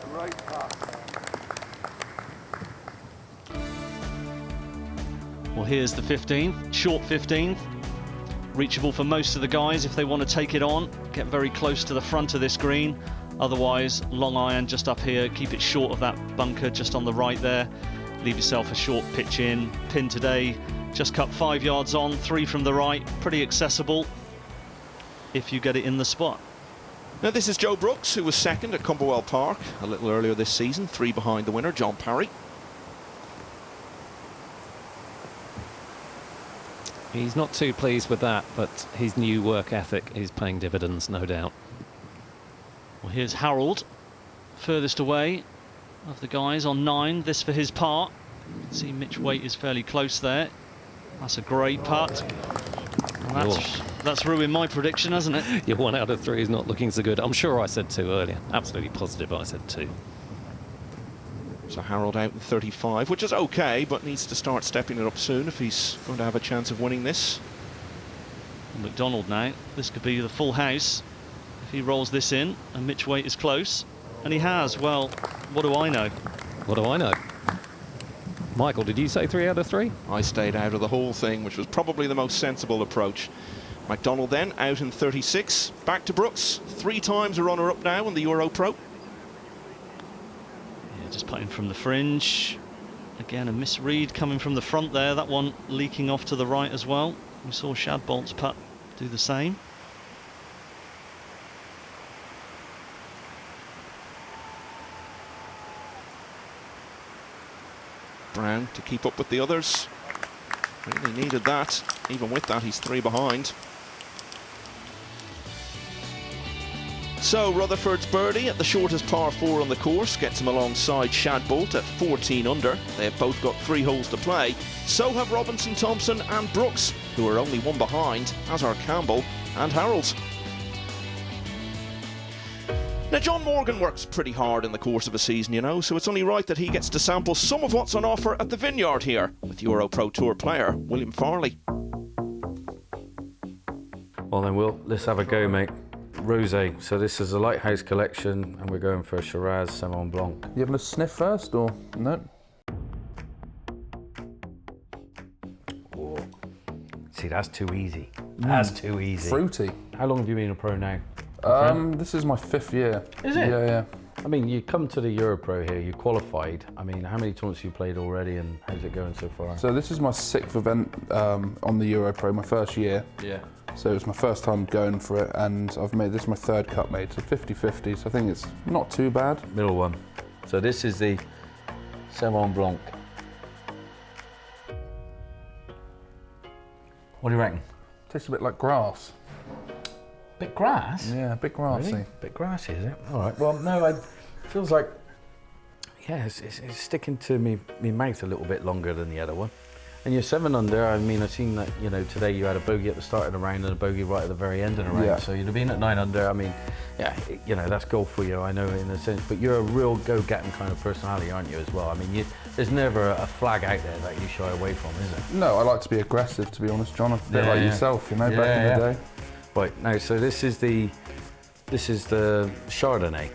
Well, here's the 15th, short 15th. Reachable for most of the guys if they want to take it on. Get very close to the front of this green. Otherwise, long iron just up here. Keep it short of that bunker just on the right there. Leave yourself a short pitch in. Pin today, just cut 5 yards on, 3 from the right. Pretty accessible if you get it in the spot. Now this is Joe Brooks, who was second at Camberwell Park a little earlier this season, 3 behind the winner, John Parry. He's not too pleased with that, but his new work ethic is paying dividends, no doubt. Well, here's Harold, furthest away of the guys on 9. This for his part. You can see Mitch Waite is fairly close there. That's a great putt. And that's ruined my prediction, hasn't it? Your 1 out of 3 is not looking so good. I'm sure I said 2 earlier. Absolutely positive I said 2. So Harold out in 35, which is okay, but needs to start stepping it up soon if he's going to have a chance of winning this. McDonald now. This could be the full house if he rolls this in, and Mitch Waite is close. And he has. Well, what do I know? What do I know? Michael, did you say 3 out of 3? I stayed out of the whole thing, which was probably the most sensible approach. McDonald then out in 36. Back to Brooks. 3 times a runner-up now in the EuroPro. Yeah, just putting from the fringe. Again, a misread coming from the front there. That one leaking off to the right as well. We saw Shadbolt's putt do the same. Brown to keep up with the others. Really needed that. Even with that, he's 3 behind. So Rutherford's birdie at the shortest par 4 on the course gets him alongside Shadbolt at 14 under. They have both got 3 holes to play. So have Robinson, Thompson and Brooks, who are only 1 behind, as are Campbell and Harold. Now, John Morgan works pretty hard in the course of a season, you know, so it's only right that he gets to sample some of what's on offer at the Vineyard here with EuroPro Tour player William Farley. Well then, Will, let's have a go, mate. Rosé. So this is a Lighthouse collection, and we're going for a Shiraz Sauvignon Blanc. You having a sniff first, or no? Oh. See, that's too easy. That's too easy. Fruity. How long have you been a pro now? This is my 5th year. Is it? Yeah, yeah. I mean, you come to the EuroPro here, you qualified. I mean, how many tournaments have you played already, and how's it going so far? So this is my 6th event on the EuroPro, my first year. Yeah. So it was my first time going for it, and this is my 3rd cut made, so 50-50, so I think it's not too bad. Middle one. So this is the Sauvignon Blanc. What do you reckon? Tastes a bit like grass. Bit grass? Yeah, a bit grassy. Really? Bit grassy, is it? All right. Well, no, it feels like, yeah, it's sticking to me mouth a little bit longer than the other one. And you're 7 under. I mean, I've seen that, you know, today you had a bogey at the start of the round and a bogey right at the very end of the round. Yeah. So you'd have been at 9 under. I mean, yeah, you know, that's golf for you, I know, in a sense. But you're a real go-getting kind of personality, aren't you, as well? I mean, there's never a flag out there that you shy away from, is it? No, I like to be aggressive, to be honest, John. A bit like yourself, you know, back in the day. Right, now, so this is the Chardonnay.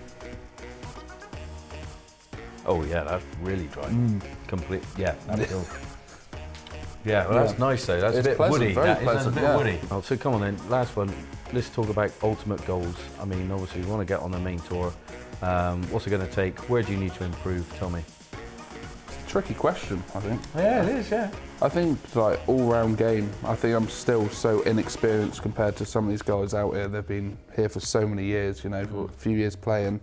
Oh yeah, that's really dry. Complete, yeah, that's cool. Yeah, well, that's nice though. That's It's a bit pleasant, woody. very That's a pleasant, bit yeah. woody. Oh, so come on then, last one. Let's talk about ultimate goals. I mean, obviously you want to get on the main tour. What's it going to take? Where do you need to improve? Tell me. Tricky question, I think. Yeah, it is, yeah. I think, like, all-round game. I think I'm still so inexperienced compared to some of these guys out here. They've been here for so many years, you know, for a few years playing.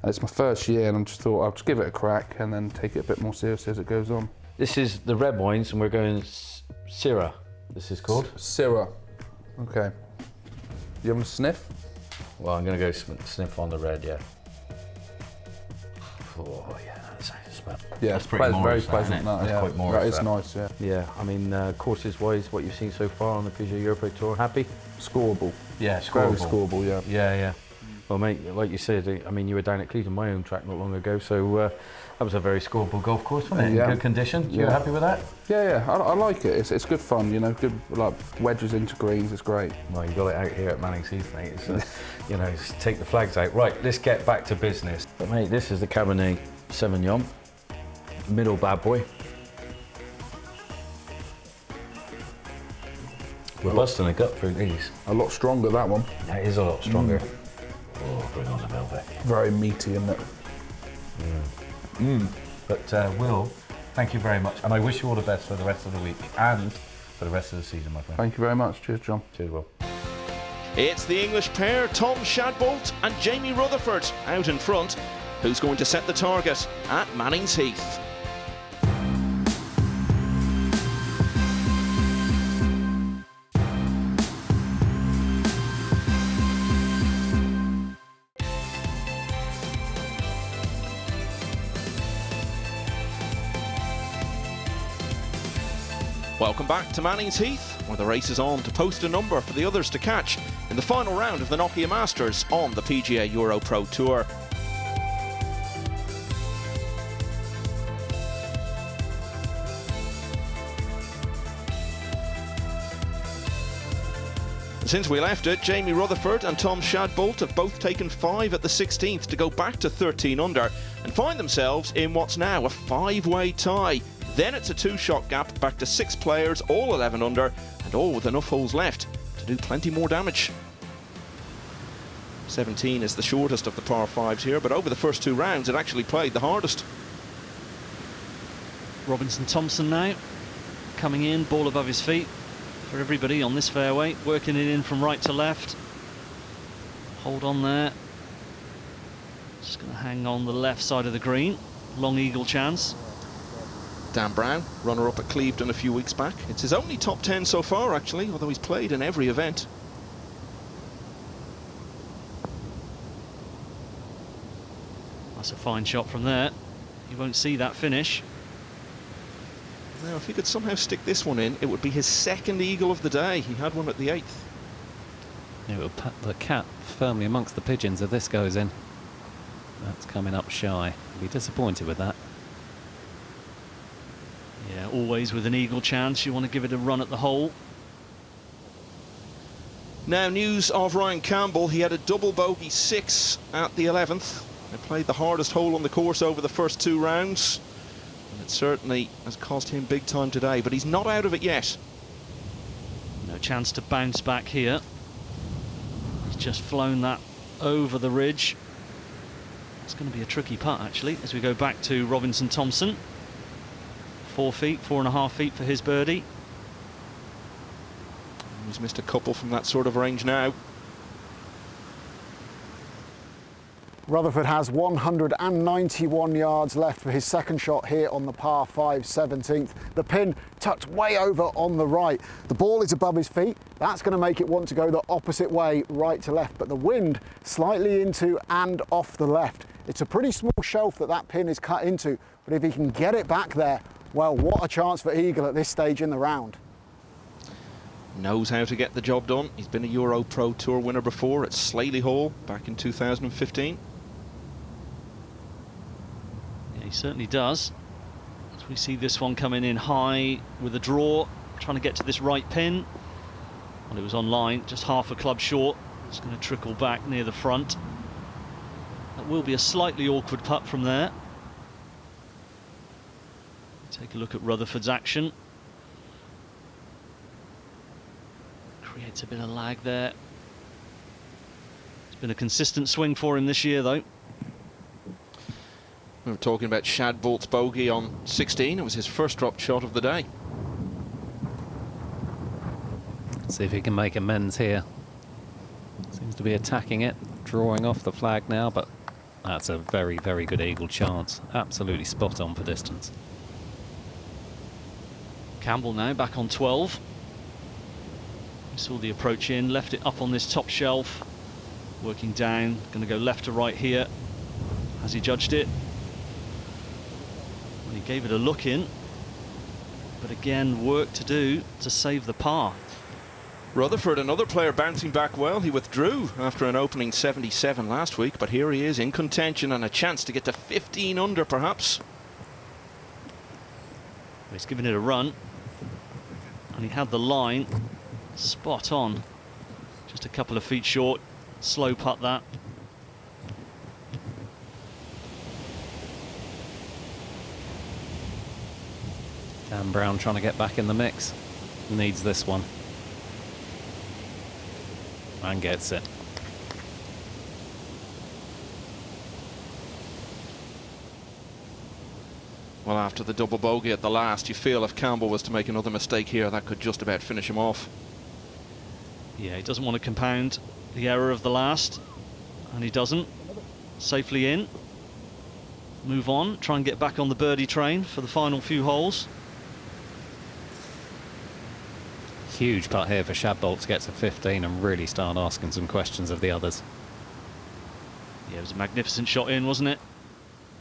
And it's my first year, and I just thought I'll just give it a crack and then take it a bit more seriously as it goes on. This is the red wines, and we're going Syrah. This is called Syrah. Okay. You having a sniff? Well, I'm going to go sniff on the red, yeah. Oh yeah, that's smell. Yeah, that's pretty very pleasant. That's yeah, quite more. That is nice, yeah. Yeah, I mean, courses-wise, what you've seen so far on the PGA EuroPro Tour, happy? Scoreable. Yeah, Very scoreable. scoreable, yeah. Yeah, yeah. Well, mate, like you said, I mean, you were down at Cleveland, my home track, not long ago, so that was a very scoreable golf course, wasn't it? In good condition. You happy with that? Yeah, I like it. It's good fun, you know, good like wedges into greens, it's great. Well, you got it out here at Mannings Heath, mate. It's, you know, just take the flags out. Right, let's get back to business. But mate, this is the Cabernet Sauvignon, middle bad boy. We're busting a gut through these. A lot stronger, that one. That is a lot stronger. Oh, bring on the velvet. Very meaty, isn't it? But Will, thank you very much, and I wish you all the best for the rest of the week and for the rest of the season, my friend. Thank you very much. Cheers, John. Cheers, Will. It's the English pair, Tom Shadbolt and Jamie Rutherford, out in front. Who's going to set the target at Mannings Heath? Welcome back to Mannings Heath, where the race is on to post a number for the others to catch in the final round of the Nokia Masters on the PGA EuroPro Tour. Since we left it, Jamie Rutherford and Tom Shadbolt have both taken 5 at the 16th to go back to 13 under and find themselves in what's now a 5-way tie. Then it's a 2-shot gap back to 6 players, all 11 under, and all with enough holes left to do plenty more damage. 17 is the shortest of the par 5s here, but over the first 2 rounds it actually played the hardest. Robinson Thompson now, coming in, ball above his feet for everybody on this fairway, working it in from right to left. Hold on there. Just going to hang on the left side of the green. Long eagle chance. Dan Brown, runner-up at Cleveland a few weeks back. It's his only top 10 so far, actually, although he's played in every event. That's a fine shot from there. You won't see that finish. Now, if he could somehow stick this one in, it would be his 2nd eagle of the day. He had one at the 8th. It will put the cat firmly amongst the pigeons if this goes in. That's coming up shy. I'll be disappointed with that. Yeah, always with an eagle chance, you want to give it a run at the hole. Now, news of Ryan Campbell. He had a double bogey 6 at the 11th. They played the hardest hole on the course over the first 2 rounds. And it certainly has cost him big time today, but he's not out of it yet. No chance to bounce back here. He's just flown that over the ridge. It's going to be a tricky putt, actually, as we go back to Robinson Thompson. 4 feet, 4.5 feet for his birdie. He's missed a couple from that sort of range now. Rutherford has 191 yards left for his second shot here on the par 5 17th. The pin tucked way over on the right. The ball is above his feet. That's going to make it want to go the opposite way, right to left, but the wind slightly into and off the left. It's a pretty small shelf that pin is cut into, but if he can get it back there, well, what a chance for eagle at this stage in the round. Knows how to get the job done. He's been a EuroPro Tour winner before at Slaley Hall back in 2015. Yeah, he certainly does. As we see this one coming in high with a draw, trying to get to this right pin. Well, it was on line, just half a club short. It's going to trickle back near the front. That will be a slightly awkward putt from there. Take a look at Rutherford's action. Creates a bit of lag there. It's been a consistent swing for him this year, though. We were talking about Shadbolt's bogey on 16. It was his first dropped shot of the day. See if he can make amends here. Seems to be attacking it, drawing off the flag now, but that's a very, very good eagle chance. Absolutely spot on for distance. Campbell now back on 12. We saw the approach in, left it up on this top shelf, working down, going to go left to right here. Has he judged it? Well, he gave it a look in, but again, work to do to save the par. Rutherford, another player bouncing back well. He withdrew after an opening 77 last week, but here he is in contention and a chance to get to 15 under perhaps. He's giving it a run, and he had the line spot on. Just a couple of feet short. Slow putt that. Dan Brown trying to get back in the mix. Needs this one. And gets it. Well, after the double bogey at the last, you feel if Campbell was to make another mistake here, that could just about finish him off. Yeah, he doesn't want to compound the error of the last, and he doesn't. Safely in. Move on, try and get back on the birdie train for the final few holes. Huge putt here for Shadbolt to get to 15 and really start asking some questions of the others. Yeah, it was a magnificent shot in, wasn't it?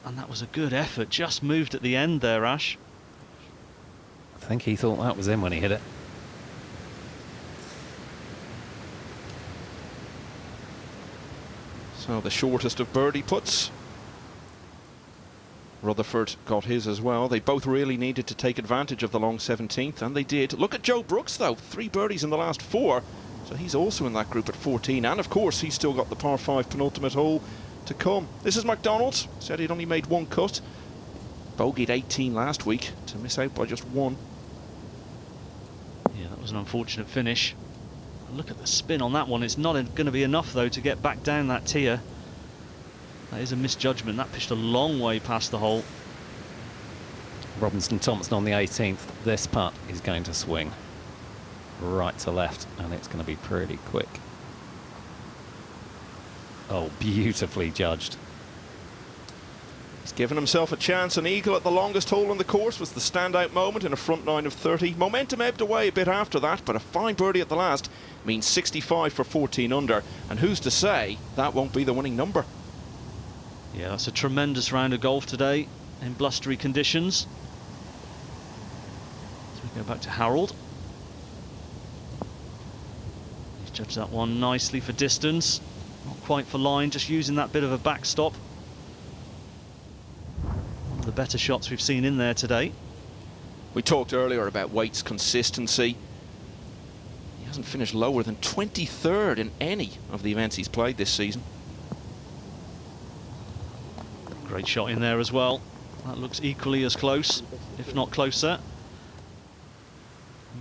And that was a good effort. Just moved at the end there, Ash. I think he thought that was in when he hit it. So the shortest of birdie putts. Rutherford got his as well. They both really needed to take advantage of the long 17th, and they did. Look at Joe Brooks, though. 3 birdies in the last 4. So he's also in that group at 14. And, of course, he's still got the par 5 penultimate hole to come. This is McDonald. Said he'd only made 1 cut. Bogeyed 18 last week to miss out by just 1. Yeah, that was an unfortunate finish. Look at the spin on that one. It's not going to be enough, though, to get back down that tier. That is a misjudgment. That pitched a long way past the hole. Robinson Thompson on the 18th. This putt is going to swing right to left, and it's going to be pretty quick. Oh, beautifully judged. He's given himself a chance. An eagle at the longest hole on the course was the standout moment in a front 9 of 30. Momentum ebbed away a bit after that, but a fine birdie at the last means 65 for 14 under. And who's to say that won't be the winning number? Yeah, that's a tremendous round of golf today in blustery conditions. So we go back to Harold. He's judged that one nicely for distance. Not quite for line, just using that bit of a backstop. One of the better shots we've seen in there today. We talked earlier about Waite's consistency. He hasn't finished lower than 23rd in any of the events he's played this season. Great shot in there as well. That looks equally as close, if not closer.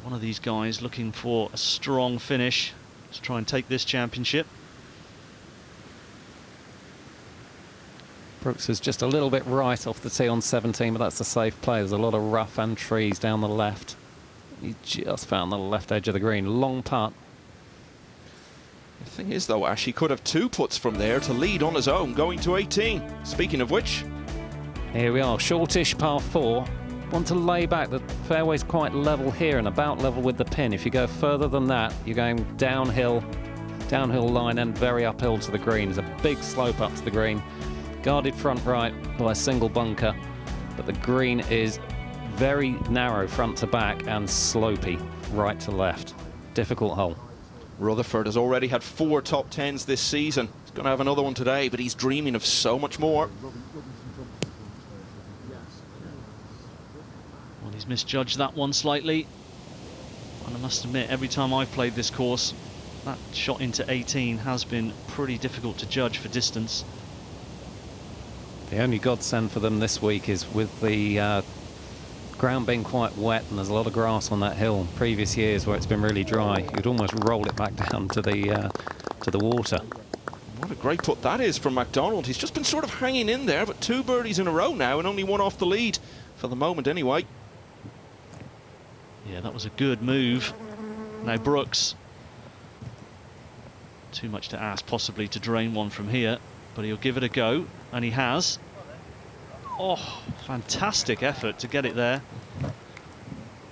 One of these guys looking for a strong finish to try and take this championship. Brooks is just a little bit right off the tee on 17, but that's a safe play. There's a lot of rough and trees down the left. He just found the left edge of the green. Long putt. The thing is, though, Ash, he could have 2 putts from there to lead on his own, going to 18. Speaking of which, here we are, shortish par 4. Want to lay back. The fairway's quite level here and about level with the pin. If you go further than that, you're going downhill line and very uphill to the green. There's a big slope up to the green. Guarded front right by a single bunker, but the green is very narrow front to back and slopey right to left. Difficult hole. Rutherford has already had 4 top 10s this season. He's going to have another one today, but he's dreaming of so much more. Well, he's misjudged that one slightly. And I must admit, every time I've played this course, that shot into 18 has been pretty difficult to judge for distance. The only godsend for them this week is with the ground being quite wet and there's a lot of grass on that hill. Previous years where it's been really dry, you'd almost roll it back down to the water. What a great putt that is from McDonald. He's just been sort of hanging in there, but 2 birdies in a row now and only 1 off the lead, for the moment anyway. Yeah, that was a good move. Now Brooks. Too much to ask possibly to drain one from here, but he'll give it a go, and he has. Oh, fantastic effort to get it there.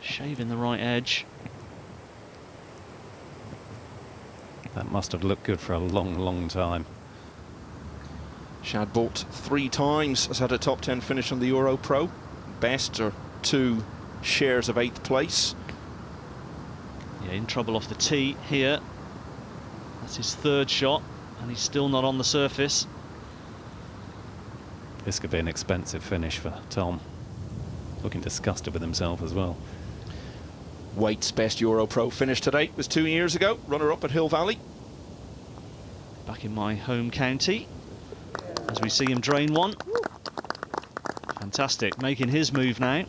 Shaving the right edge. That must have looked good for a long, long time. Shadbolt 3 times has had a top 10 finish on the EuroPro. Best are 2 shares of 8th place. Yeah, in trouble off the tee here. That's his third shot, and he's still not on the surface. This could be an expensive finish for Tom. Looking disgusted with himself as well. Waite's best EuroPro finish to date was 2 years ago, runner-up at Hill Valley. Back in my home county, as we see him drain one. Fantastic, making his move now.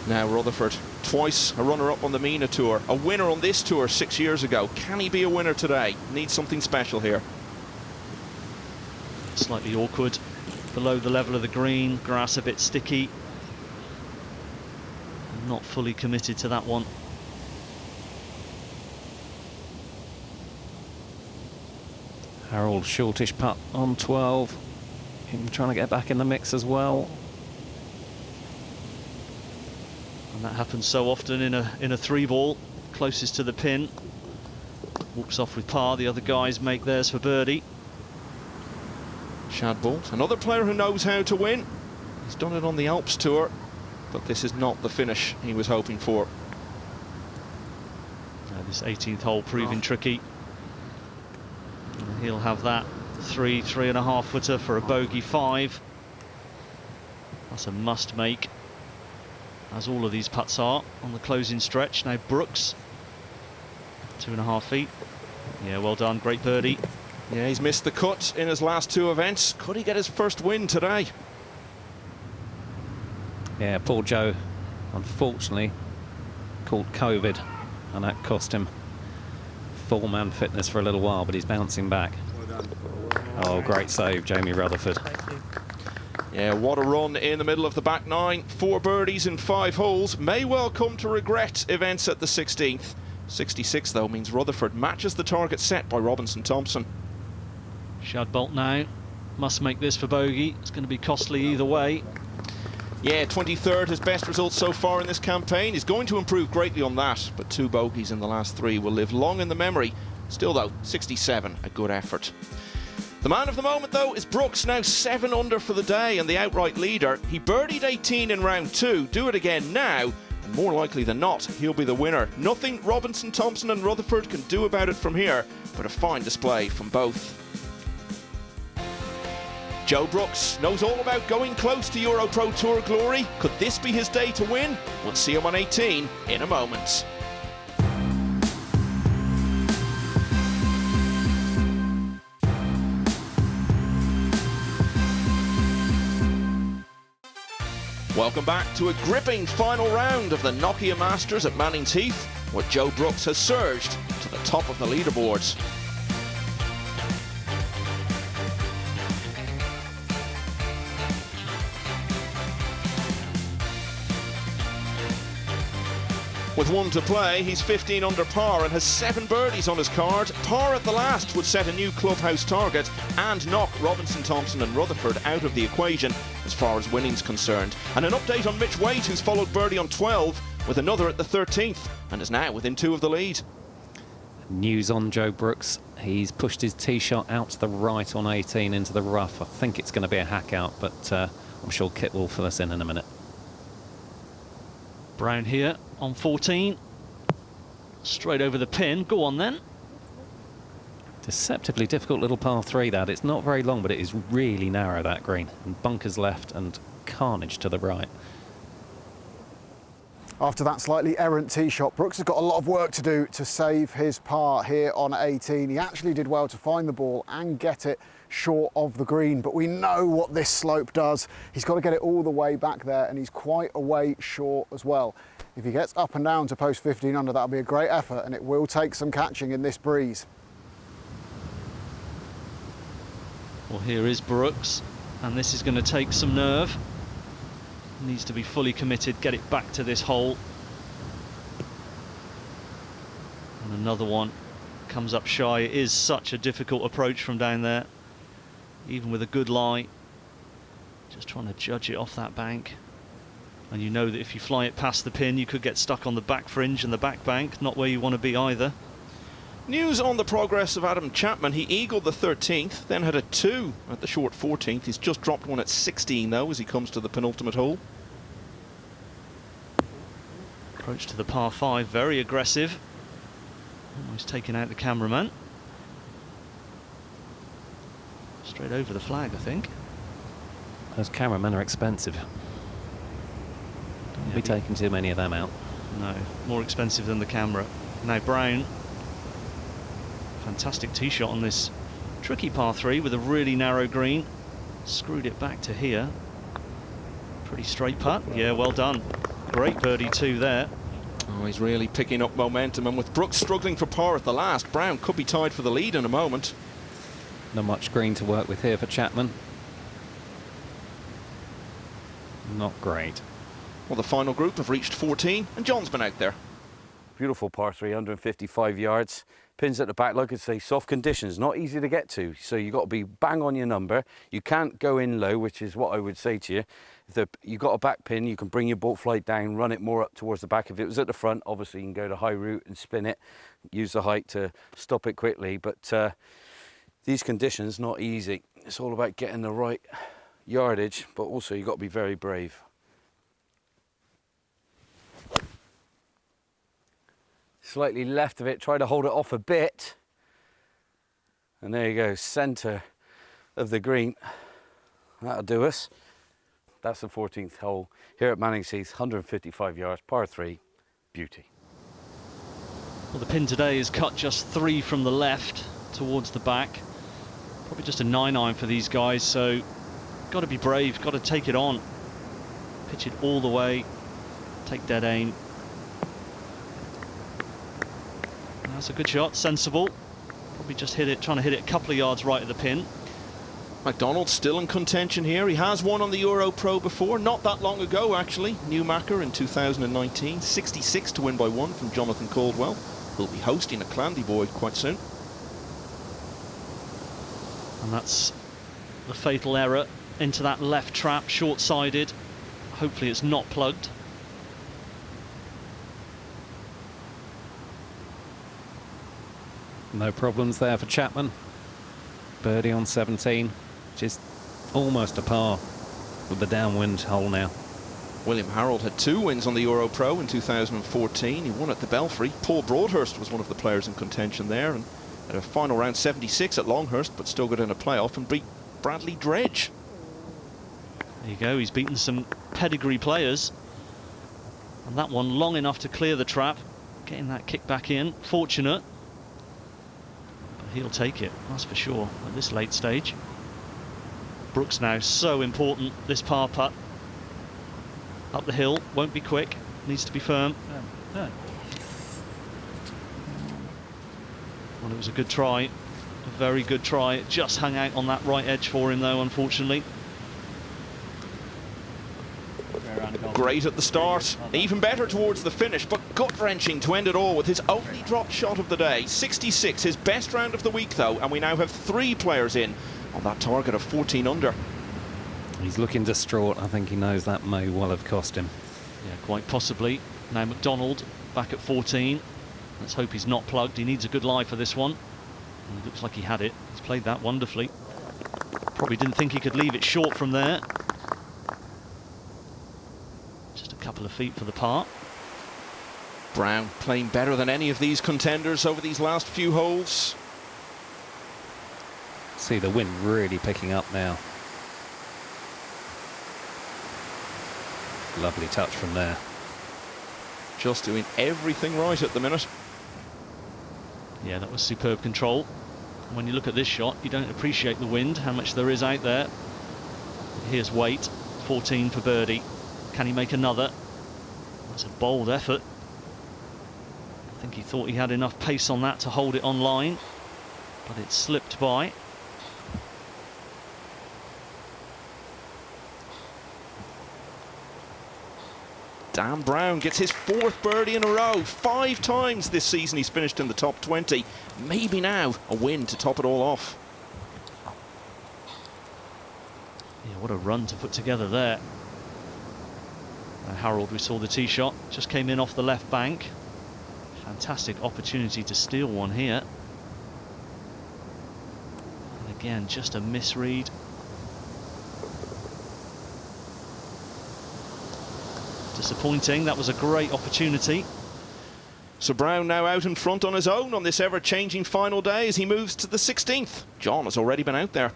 Now Rutherford, twice a runner-up on the MENA Tour, a winner on this tour 6 years ago. Can he be a winner today? Needs something special here. Slightly awkward, below the level of the green, grass a bit sticky. Not fully committed to that one. Harold, shortish putt on 12. Him trying to get back in the mix as well. And that happens so often in a 3-ball, closest to the pin. Walks off with par, the other guys make theirs for birdie. Shadbolt, another player who knows how to win. He's done it on the Alps Tour, but this is not the finish he was hoping for. This 18th hole proving tricky. And he'll have that 3.5 footer for a bogey 5. That's a must make, as all of these putts are on the closing stretch. Now Brooks, 2.5 feet. Yeah, well done, great birdie. Yeah, he's missed the cut in his last 2 events. Could he get his first win today? Yeah, poor Joe, unfortunately, caught COVID, and that cost him full-man fitness for a little while, but he's bouncing back. Oh, great save, Jamie Rutherford. Yeah, what a run in the middle of the back 9. 4 birdies in 5 holes. May well come to regret events at the 16th. 66, though, means Rutherford matches the target set by Robinson Thompson. Shadbolt now must make this for bogey. It's going to be costly either way. Yeah, 23rd, his best result so far in this campaign. He's going to improve greatly on that, but 2 bogeys in the last 3 will live long in the memory. Still, though, 67, a good effort. The man of the moment, though, is Brooks, now 7 under for the day and the outright leader. He birdied 18 in round 2. Do it again now, and more likely than not, he'll be the winner. Nothing Robinson, Thompson and Rutherford can do about it from here, but a fine display from both. Joe Brooks knows all about going close to EuroPro Tour glory. Could this be his day to win? We'll see him on 18 in a moment. Welcome back to a gripping final round of the Nokia Masters at Mannings Heath, where Joe Brooks has surged to the top of the leaderboards. With 1 to play, he's 15 under par and has 7 birdies on his card. Par at the last would set a new clubhouse target and knock Robinson, Thompson and Rutherford out of the equation as far as winning's concerned. And an update on Mitch Waite, who's followed birdie on 12 with another at the 13th and is now within 2 of the lead. News on Joe Brooks. He's pushed his tee shot out to the right on 18 into the rough. I think it's going to be a hack out, but I'm sure Kit will fill us in a minute. Brown here on 14. Straight over the pin. Go on then. Deceptively difficult little par 3 that. It's not very long, but it is really narrow, that green. And bunkers left and carnage to the right. After that slightly errant tee shot, Brooks has got a lot of work to do to save his par here on 18. He actually did well to find the ball and get it short of the green, but we know what this slope does. He's got to get it all the way back there, and he's quite a way short as well. If he gets up and down to post 15 under, that'll be a great effort, and it will take some catching in this breeze. Well, here is Brooks, and this is going to take some nerve. Needs to be fully committed, get it back to this hole. And another one comes up shy. It is such a difficult approach from down there, even with a good lie. Just trying to judge it off that bank. And you know that if you fly it past the pin, you could get stuck on the back fringe and the back bank, not where you want to be either. News on the progress of Adam Chapman. He eagled the 13th, then had a 2 at the short 14th. He's just dropped one at 16 though as he comes to the penultimate hole. Approach to the par 5, very aggressive. Almost taking out the cameraman. Straight over the flag, I think. Those cameramen are expensive. Don't be taking too many of them out. No, more expensive than the camera. Now Brown, fantastic tee shot on this tricky par 3 with a really narrow green. Screwed it back to here. Pretty straight putt. Yeah, well done. Great birdie too there. Oh, he's really picking up momentum, and with Brooks struggling for par at the last, Brown could be tied for the lead in a moment. Not much green to work with here for Chapman. Not great. Well, the final group have reached 14, and John's been out there. Beautiful par 3, 155 yards. Pins at the back, like I say, soft conditions, not easy to get to. So you've got to be bang on your number. You can't go in low, which is what I would say to you. If you've got a back pin, you can bring your bolt flight down, run it more up towards the back. If it was at the front, obviously you can go to high root and spin it, use the height to stop it quickly. But these conditions, not easy. It's all about getting the right yardage, but also you've got to be very brave. Slightly left of it, try to hold it off a bit. And there you go, centre of the green. That'll do us. That's the 14th hole here at Mannings Heath, 155 yards, par 3, beauty. Well, the pin today is cut just 3 from the left towards the back. Probably just a 9-iron for these guys, so got to be brave, got to take it on. Pitch it all the way, take dead aim. That's a good shot, sensible. Probably just hit it, trying to hit it a couple of yards right of the pin. McDonald's still in contention here. He has won on the EuroPro before, not that long ago actually. Newmarker in 2019, 66 to win by 1 from Jonathan Caldwell. He'll be hosting a Clandeboy quite soon. And that's the fatal error into that left trap, short-sided. Hopefully it's not plugged. No problems there for Chapman. Birdie on 17, which is almost a par with the downwind hole now. William Harold had 2 wins on the EuroPro in 2014. He won at the Belfry. Paul Broadhurst was one of the players in contention there, and had a final round 76 at Longhurst, but still got in a playoff and beat Bradley Dredge. There you go, he's beaten some pedigree players. And that one long enough to clear the trap, getting that kick back in. Fortunate. He'll take it, that's for sure, at this late stage. Brooks now so important, this par putt. Up the hill, won't be quick, needs to be firm. Well, it was a good try, a very good try. It just hung out on that right edge for him though, unfortunately. Great at the start, even better towards the finish, but gut-wrenching to end it all with his only dropped shot of the day. 66, his best round of the week though, and we now have 3 players in on that target of 14 under. He's looking distraught. I think he knows that may well have cost him. Yeah, quite possibly. Now McDonald back at 14. Let's hope he's not plugged. He needs a good lie for this one. And it looks like he had it. He's played that wonderfully. Probably didn't think he could leave it short from there. Just a couple of feet for the par. Brown playing better than any of these contenders over these last few holes. See the wind really picking up now. Lovely touch from there. Just doing everything right at the minute. Yeah, that was superb control. When you look at this shot, you don't appreciate the wind, how much there is out there. Here's Waite, 14 for birdie. Can he make another? That's a bold effort. I think he thought he had enough pace on that to hold it on line, but it slipped by. Dan Brown gets his 4th birdie in a row. 5 times this season he's finished in the top 20. Maybe now a win to top it all off. Yeah, what a run to put together there. Harold, we saw the tee shot, just came in off the left bank. Fantastic opportunity to steal one here. And again, just a misread. Disappointing. That was a great opportunity. So Brown now out in front on his own on this ever-changing final day as he moves to the 16th. John has already been out there.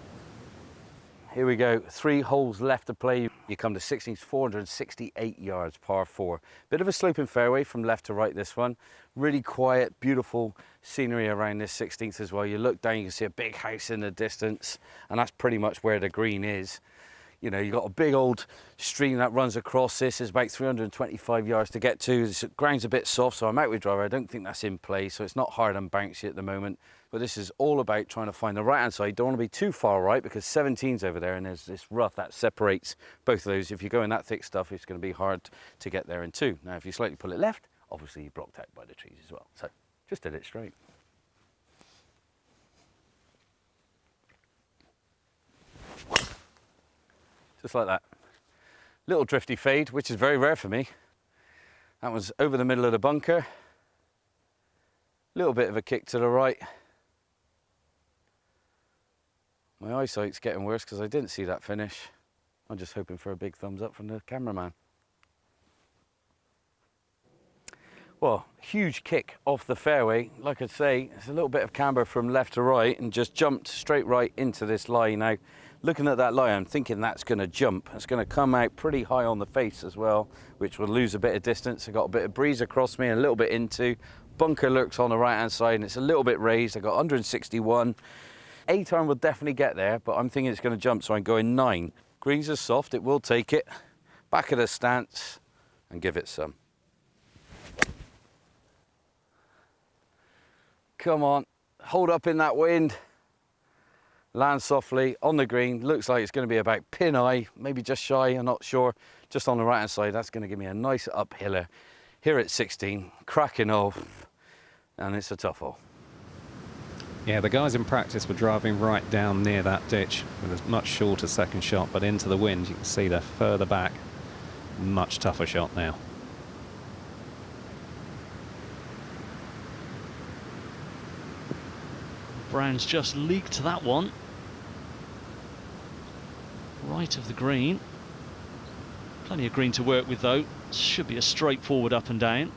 Here we go, 3 holes left to play. You come to 16th, 468 yards, par 4. Bit of a sloping fairway from left to right this one. Really quiet, beautiful scenery around this 16th as well. You look down, you can see a big house in the distance, and that's pretty much where the green is. You know, you've got a big old stream that runs across this. It's about 325 yards to get to. The ground's a bit soft, so I'm out with driver. I don't think that's in play, so it's not hard and bouncy at the moment. But this is all about trying to find the right-hand side. Don't want to be too far right because 17's over there and there's this rough that separates both of those. If you go in that thick stuff, it's going to be hard to get there in 2. Now, if you slightly pull it left, obviously you're blocked out by the trees as well. So just did it straight. Just like that. Little drifty fade, which is very rare for me. That was over the middle of the bunker. Little bit of a kick to the right. My eyesight's getting worse because I didn't see that finish. I'm just hoping for a big thumbs up from the cameraman. Well, huge kick off the fairway. Like I say, it's a little bit of camber from left to right and just jumped straight right into this lie. Now, looking at that lie, I'm thinking that's going to jump. It's going to come out pretty high on the face as well, which will lose a bit of distance. I got a bit of breeze across me and a little bit into. Bunker lurks on the right-hand side and it's a little bit raised. I got 161. 8-iron will definitely get there, but I'm thinking it's going to jump, so I'm going 9. Greens are soft, it will take it. Back of the stance and give it some. Come on, hold up in that wind. Land softly on the green. Looks like it's going to be about pin eye, maybe just shy, I'm not sure. Just on the right-hand side, that's going to give me a nice uphiller. Here at 16, cracking hole, and it's a tough hole. Yeah, the guys in practice were driving right down near that ditch with a much shorter second shot, but into the wind, you can see they're further back. Much tougher shot now. Brown's just leaked that one. Right of the green. Plenty of green to work with though. Should be a straightforward up and down.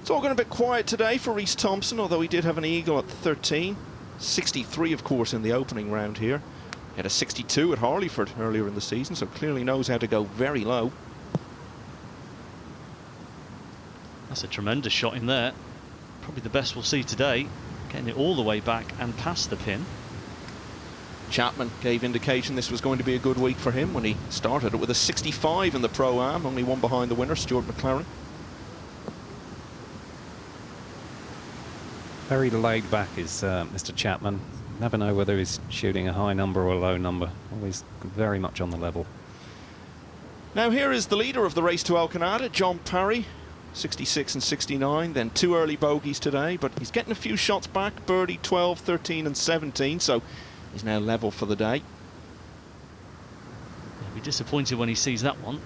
It's all gone a bit quiet today for Reece Thompson, although he did have an eagle at 13. 63, of course, in the opening round here. He had a 62 at Harleyford earlier in the season, so clearly knows how to go very low. That's a tremendous shot in there. Probably the best we'll see today. Getting it all the way back and past the pin. Chapman gave indication this was going to be a good week for him when he started it with a 65 in the Pro-Am, only one behind the winner, Stuart McLaren. Very laid back is Mr. Chapman. Never know whether he's shooting a high number or a low number. Always very much on the level. Now here is the leader of the race to Alcanada, John Parry. 66 and 69, then 2 early bogeys today, but he's getting a few shots back. Birdie 12, 13 and 17, so he's now level for the day. He'll be disappointed when he sees that one.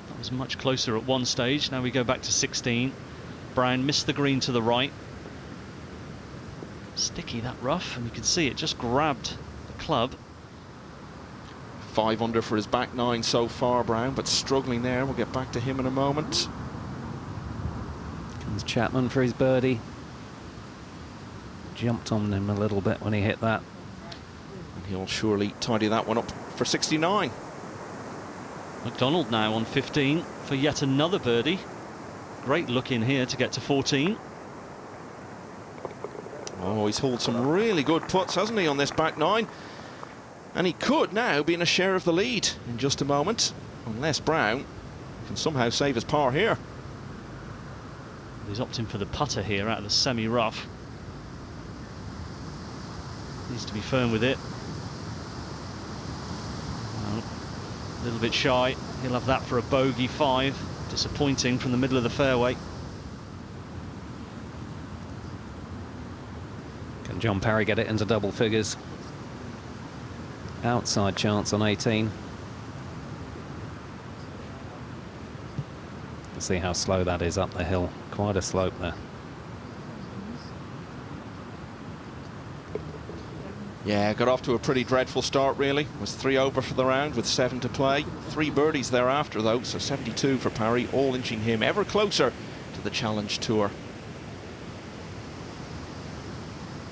That was much closer at one stage. Now we go back to 16. Brown missed the green to the right. Sticky, that rough, and you can see it just grabbed the club. 5 under for his back 9 so far, Brown, but struggling there. We'll get back to him in a moment. Comes Chapman for his birdie. Jumped on him a little bit when he hit that. And he'll surely tidy that one up for 69. McDonald now on 15 for yet another birdie. Great look in here to get to 14. Oh, he's hauled some really good putts, hasn't he, on this back 9? And he could now be in a share of the lead in just a moment, unless Brown can somehow save his par here. He's opting for the putter here out of the semi-rough. Needs to be firm with it. Well, a little bit shy. He'll have that for a bogey 5. Disappointing from the middle of the fairway. Can John Parry get it into double figures? Outside chance on 18. See how slow that is up the hill. Quite a slope there. Yeah, got off to a pretty dreadful start, really. Was 3 over for the round with 7 to play. 3 birdies thereafter, though, so 72 for Parry, all inching him ever closer to the Challenge Tour.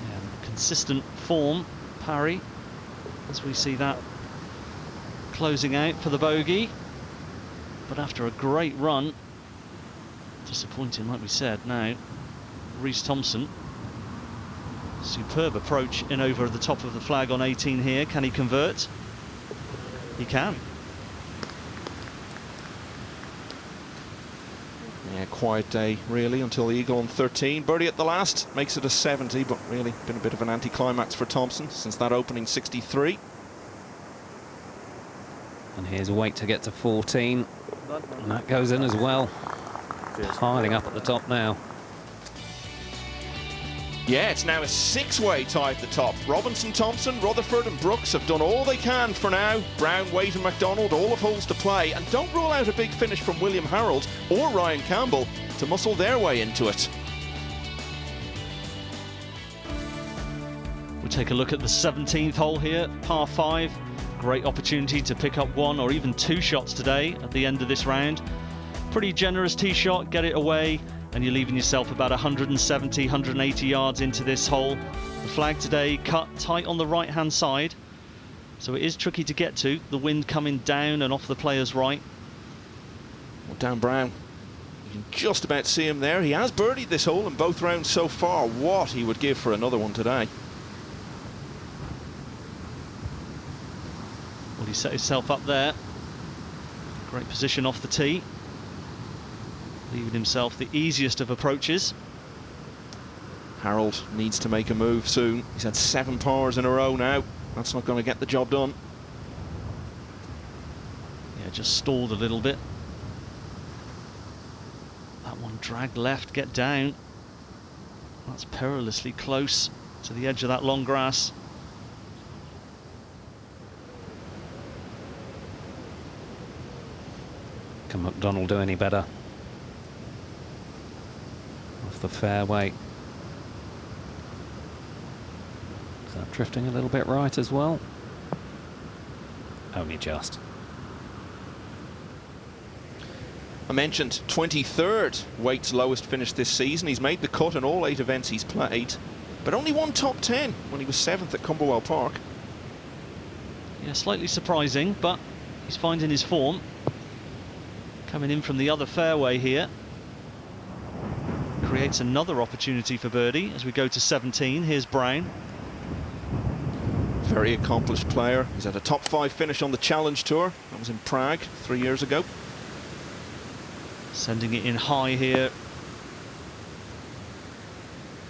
Yeah, consistent form, Parry, as we see that closing out for the bogey. But after a great run, disappointing, like we said. Now, Reece Thompson. Superb approach in over the top of the flag on 18 here. Can he convert? He can. Yeah, quiet day really until the eagle on 13. Birdie at the last makes it a 70, but really been a bit of an anticlimax for Thompson since that opening 63. And here's a wait to get to 14. And that goes in as well. Piling up at the top now. Yeah, it's now a 6-way tie at the top. Robinson, Thompson, Rutherford and Brooks have done all they can for now. Brown, Waite and McDonald all have holes to play, and don't rule out a big finish from William Harold or Ryan Campbell to muscle their way into it. We'll take a look at the 17th hole here, par 5. Great opportunity to pick up 1 or even 2 shots today at the end of this round. Pretty generous tee shot, get it away, and you're leaving yourself about 170, 180 yards into this hole. The flag today cut tight on the right-hand side, so it is tricky to get to. The wind coming down and off the player's right. Well, Dan Brown, you can just about see him there. He has birdied this hole in both rounds so far. What he would give for another one today. Well, he set himself up there. Great position off the tee. Leaving himself the easiest of approaches. Harold needs to make a move soon. He's had 7 pars in a row now. That's not going to get the job done. Yeah, just stalled a little bit. That one dragged left, get down. That's perilously close to the edge of that long grass. Can McDonald do any better? Off the fairway. Is that drifting a little bit right as well? Only just. I mentioned 23rd Waite's lowest finish this season. He's made the cut in all 8 events he's played, but only won top 10 when he was 7th at Camberwell Park. Yeah, slightly surprising, but he's finding his form. Coming in from the other fairway here. Creates another opportunity for birdie as we go to 17. Here's Brown. Very accomplished player. He's had a top 5 finish on the Challenge Tour. That was in Prague 3 years ago. Sending it in high here.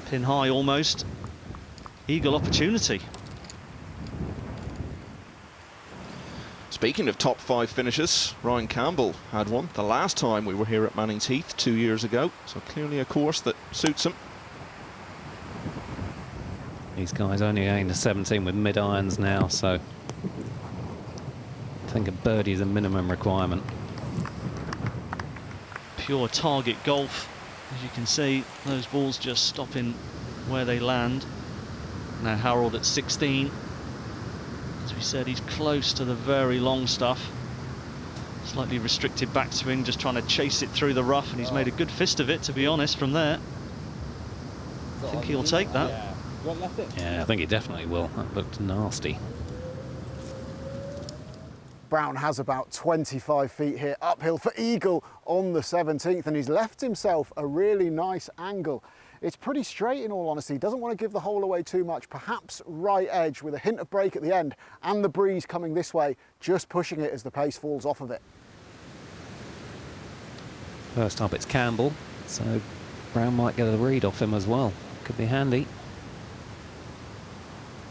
Pin high almost. Eagle opportunity. Speaking of top 5 finishes, Ryan Campbell had one the last time we were here at Mannings Heath 2 years ago, so clearly a course that suits him. These guys only aimed to 17 with mid-irons now, so I think a birdie is a minimum requirement. Pure target golf. As you can see, those balls just stopping where they land. Now Harold at 16. As we said, he's close to the very long stuff. Slightly restricted backswing, just trying to chase it through the rough, and he's made a good fist of it, to be honest, from there. I think he'll take that. Yeah, I think he definitely will. That looked nasty. Brown has about 25 feet here uphill for eagle on the 17th, and he's left himself a really nice angle. It's pretty straight in all honesty. Doesn't want to give the hole away too much. Perhaps right edge with a hint of break at the end, and the breeze coming this way, just pushing it as the pace falls off of it. First up it's Campbell, so Brown might get a read off him as well. Could be handy.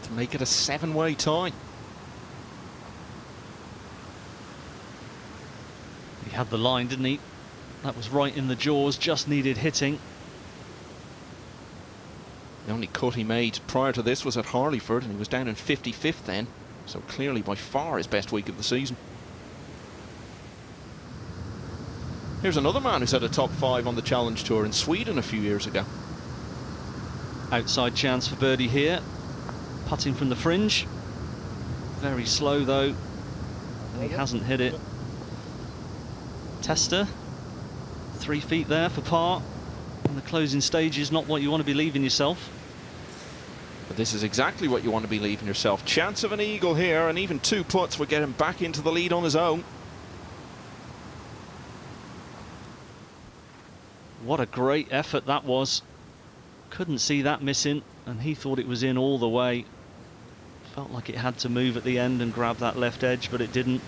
To make it a 7-way tie. He had the line, didn't he? That was right in the jaws, just needed hitting. The only cut he made prior to this was at Harleyford, and he was down in 55th then, so clearly by far his best week of the season. Here's another man who's had a top 5 on the Challenge Tour in Sweden a few years ago. Outside chance for birdie here. Putting from the fringe. Very slow though. And he hasn't hit it. Tester. 3 feet there for par. And the closing stage is not what you want to be leaving yourself. But this is exactly what you want to be leaving yourself. Chance of an eagle here, and even 2 putts would get him back into the lead on his own. What a great effort that was. Couldn't see that missing, and he thought it was in all the way. Felt like it had to move at the end and grab that left edge, but it didn't.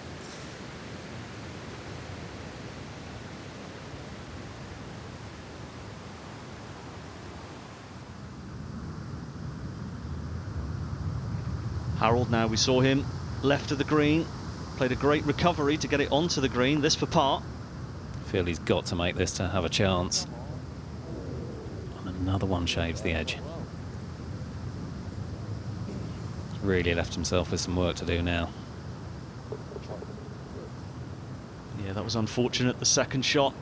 Harold, now we saw him left of the green, played a great recovery to get it onto the green, this for par. I feel he's got to make this to have a chance. And another one shaves the edge. He's really left himself with some work to do now. Yeah, that was unfortunate, the second shot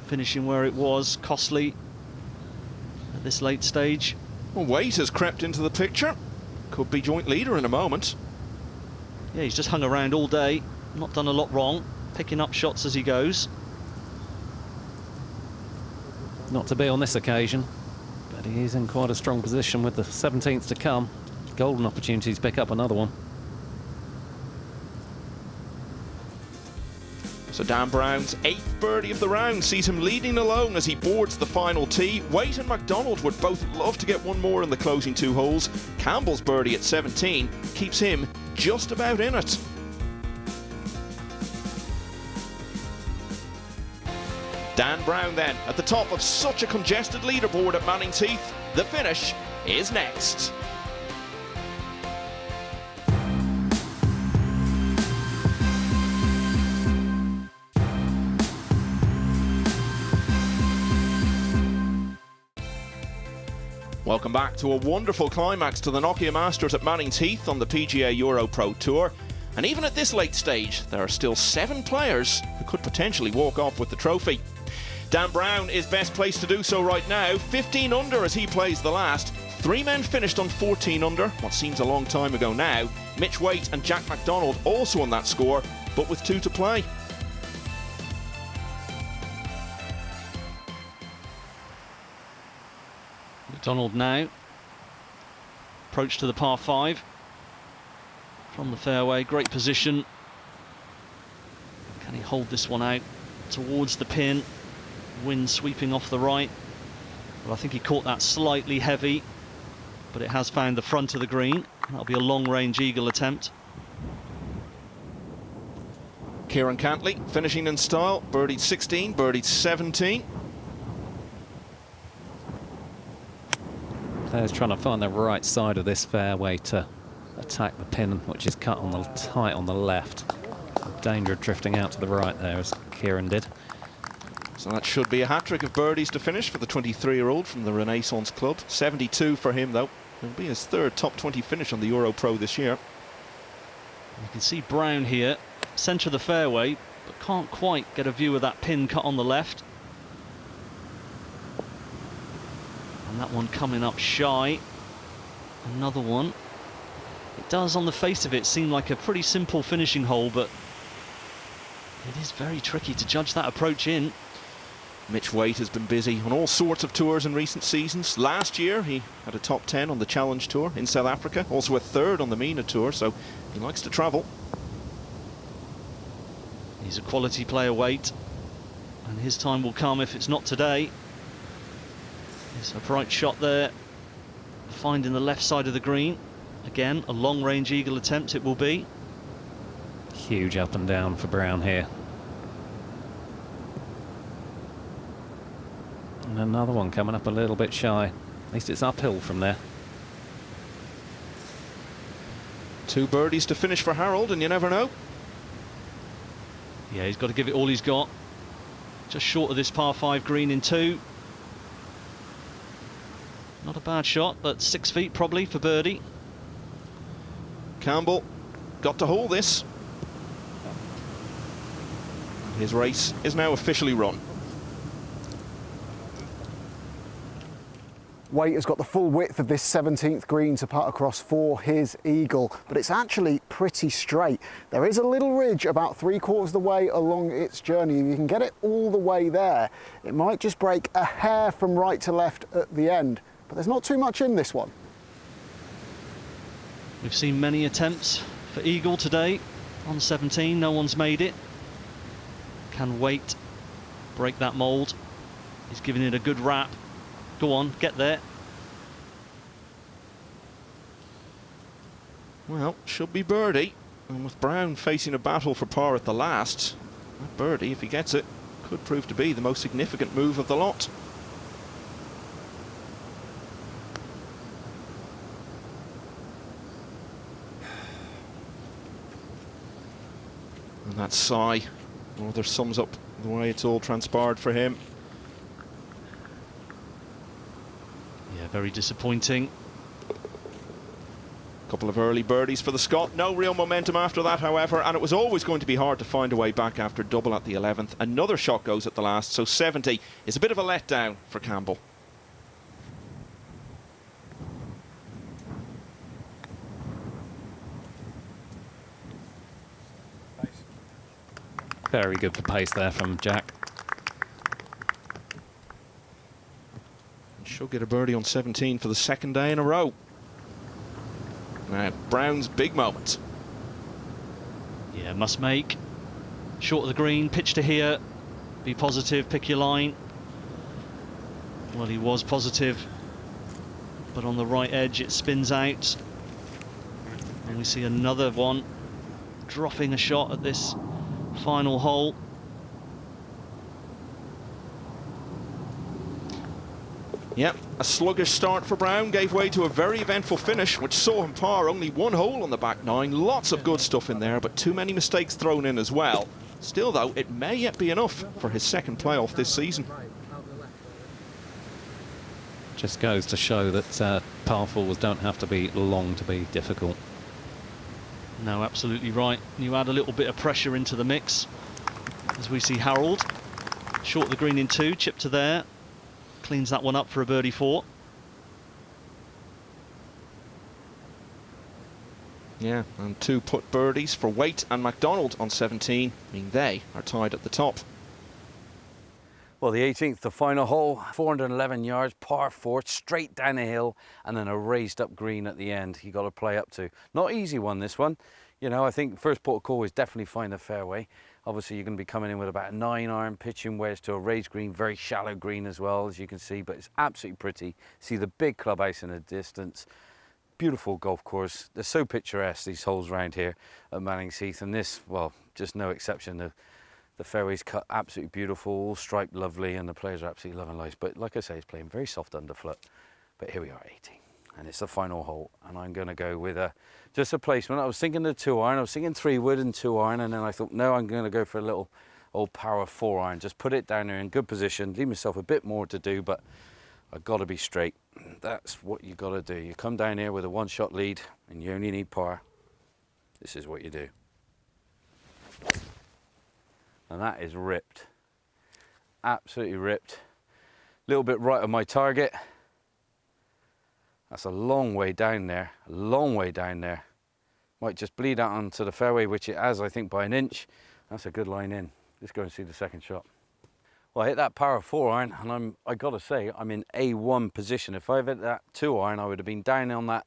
finishing where it was, costly at this late stage. Well, Waite has crept into the picture. Could be joint leader in a moment. Yeah, he's just hung around all day, not done a lot wrong, picking up shots as he goes. Not to be on this occasion, but he is in quite a strong position with the 17th to come. Golden opportunity to pick up another one. So Dan Brown's 8th birdie of the round sees him leading alone as he boards the final tee. Waite and McDonald would both love to get one more in the closing 2 holes. Campbell's birdie at 17 keeps him just about in it. Dan Brown then at the top of such a congested leaderboard at Mannings Heath. The finish is next. Welcome back to a wonderful climax to the Nokia Masters at Mannings Heath on the PGA EuroPro Tour. And even at this late stage, there are still 7 players who could potentially walk off with the trophy. Dan Brown is best placed to do so right now, 15 under as he plays the last. 3 men finished on 14 under, what seems a long time ago now. Mitch Waite and Jack McDonald also on that score, but with 2 to play. McDonald now. Approach to the par 5. From the fairway, great position. Can he hold this one out towards the pin? Wind sweeping off the right. Well, I think he caught that slightly heavy, but it has found the front of the green. That'll be a long-range eagle attempt. Kieran Cantley finishing in style, birdied 16, birdied 17. Players trying to find the right side of this fairway to attack the pin, which is cut on the tight on the left. Danger of drifting out to the right there, as Kieran did. So that should be a hat-trick of birdies to finish for the 23-year-old from the Renaissance Club. 72 for him, though. It'll be his 3rd top 20 finish on the EuroPro this year. You can see Brown here, centre of the fairway, but can't quite get a view of that pin cut on the left. And that one coming up shy. Another one. It does, on the face of it, seem like a pretty simple finishing hole, but it is very tricky to judge that approach in. Mitch Waite has been busy on all sorts of tours in recent seasons. Last year he had a top 10 on the Challenge Tour in South Africa, also a 3rd on the MENA Tour, so he likes to travel. He's a quality player, Waite, and his time will come if it's not today. It's a bright shot there, finding the left side of the green. Again, a long-range eagle attempt it will be. Huge up and down for Brown here. And another one coming up a little bit shy. At least it's uphill from there. 2 birdies to finish for Harold, and you never know. Yeah, he's got to give it all he's got. Just short of this par 5 green in 2. Not a bad shot, but 6 feet probably for birdie. Campbell got to hold this. His race is now officially run. Waite has got the full width of this 17th green to putt across for his eagle, but it's actually pretty straight. There is a little ridge about 3/4 of the way along its journey. If you can get it all the way there, it might just break a hair from right to left at the end, but there's not too much in this one. We've seen many attempts for eagle today on 17, no one's made it. Can Waite break that mould? He's giving it a good wrap. Go on, get there. Well, should be birdie. And with Brown facing a battle for par at the last, that birdie, if he gets it, could prove to be the most significant move of the lot. And that sigh rather sums up the way it's all transpired for him. Yeah, very disappointing. Couple of early birdies for the Scot. No real momentum after that, however, and it was always going to be hard to find a way back after double at the 11th. Another shot goes at the last, so 70 is a bit of a letdown for Campbell. Very good for pace there from Jack. Should get a birdie on 17 for the second day in a row. Now, Brown's big moment. Yeah, must make. Short of the green, pitch to here. Be positive, pick your line. Well, he was positive, but on the right edge it spins out. And we see another one dropping a shot at this final hole. Yep, a sluggish start for Brown gave way to a very eventful finish, which saw him par only one hole on the back nine. Lots of good stuff in there, but too many mistakes thrown in as well. Still, though, it may yet be enough for his second playoff this season. Just goes to show that par fours don't have to be long to be difficult. No, absolutely right. You add a little bit of pressure into the mix, as we see Harold. Short of the green in 2, chip to there. Cleans that one up for a birdie 4. Yeah, and 2 putt birdies for Waite and MacDonald on 17, meaning they are tied at the top. Well, the 18th, the final hole, 411 yards, par 4, straight down the hill, and then a raised up green at the end you got to play up to. Not easy one, this one. You know, I think first port of call is definitely find the fairway. Obviously, you're going to be coming in with about a 9-iron, pitching wedge to a raised green, very shallow green as well, as you can see, but it's absolutely pretty. See the big clubhouse in the distance. Beautiful golf course. They're so picturesque, these holes around here at Mannings Heath, and this, well, just no exception. The fairway's cut absolutely beautiful, all striped lovely, and the players are absolutely loving life. But like I say, it's playing very soft underfoot. But here we are, 18. And it's the final hole, and I'm going to go with just a placement. I was thinking the 2-iron, I was thinking 3-wood and 2-iron, and then I thought, no, I'm going to go for a little old power 4-iron. Just put it down there in good position, leave myself a bit more to do, but I've got to be straight. That's what you got to do. You come down here with a 1-shot lead, and you only need par. This is what you do. And that is ripped. Absolutely ripped. A little bit right of my target. That's a long way down there, a long way down there. Might just bleed out onto the fairway, which it has, I think, by an inch. That's a good line in. Let's go and see the second shot. Well, I hit that power 4-iron, and I got to say, I'm in A1 position. If I hit that 2-iron, I would have been down on that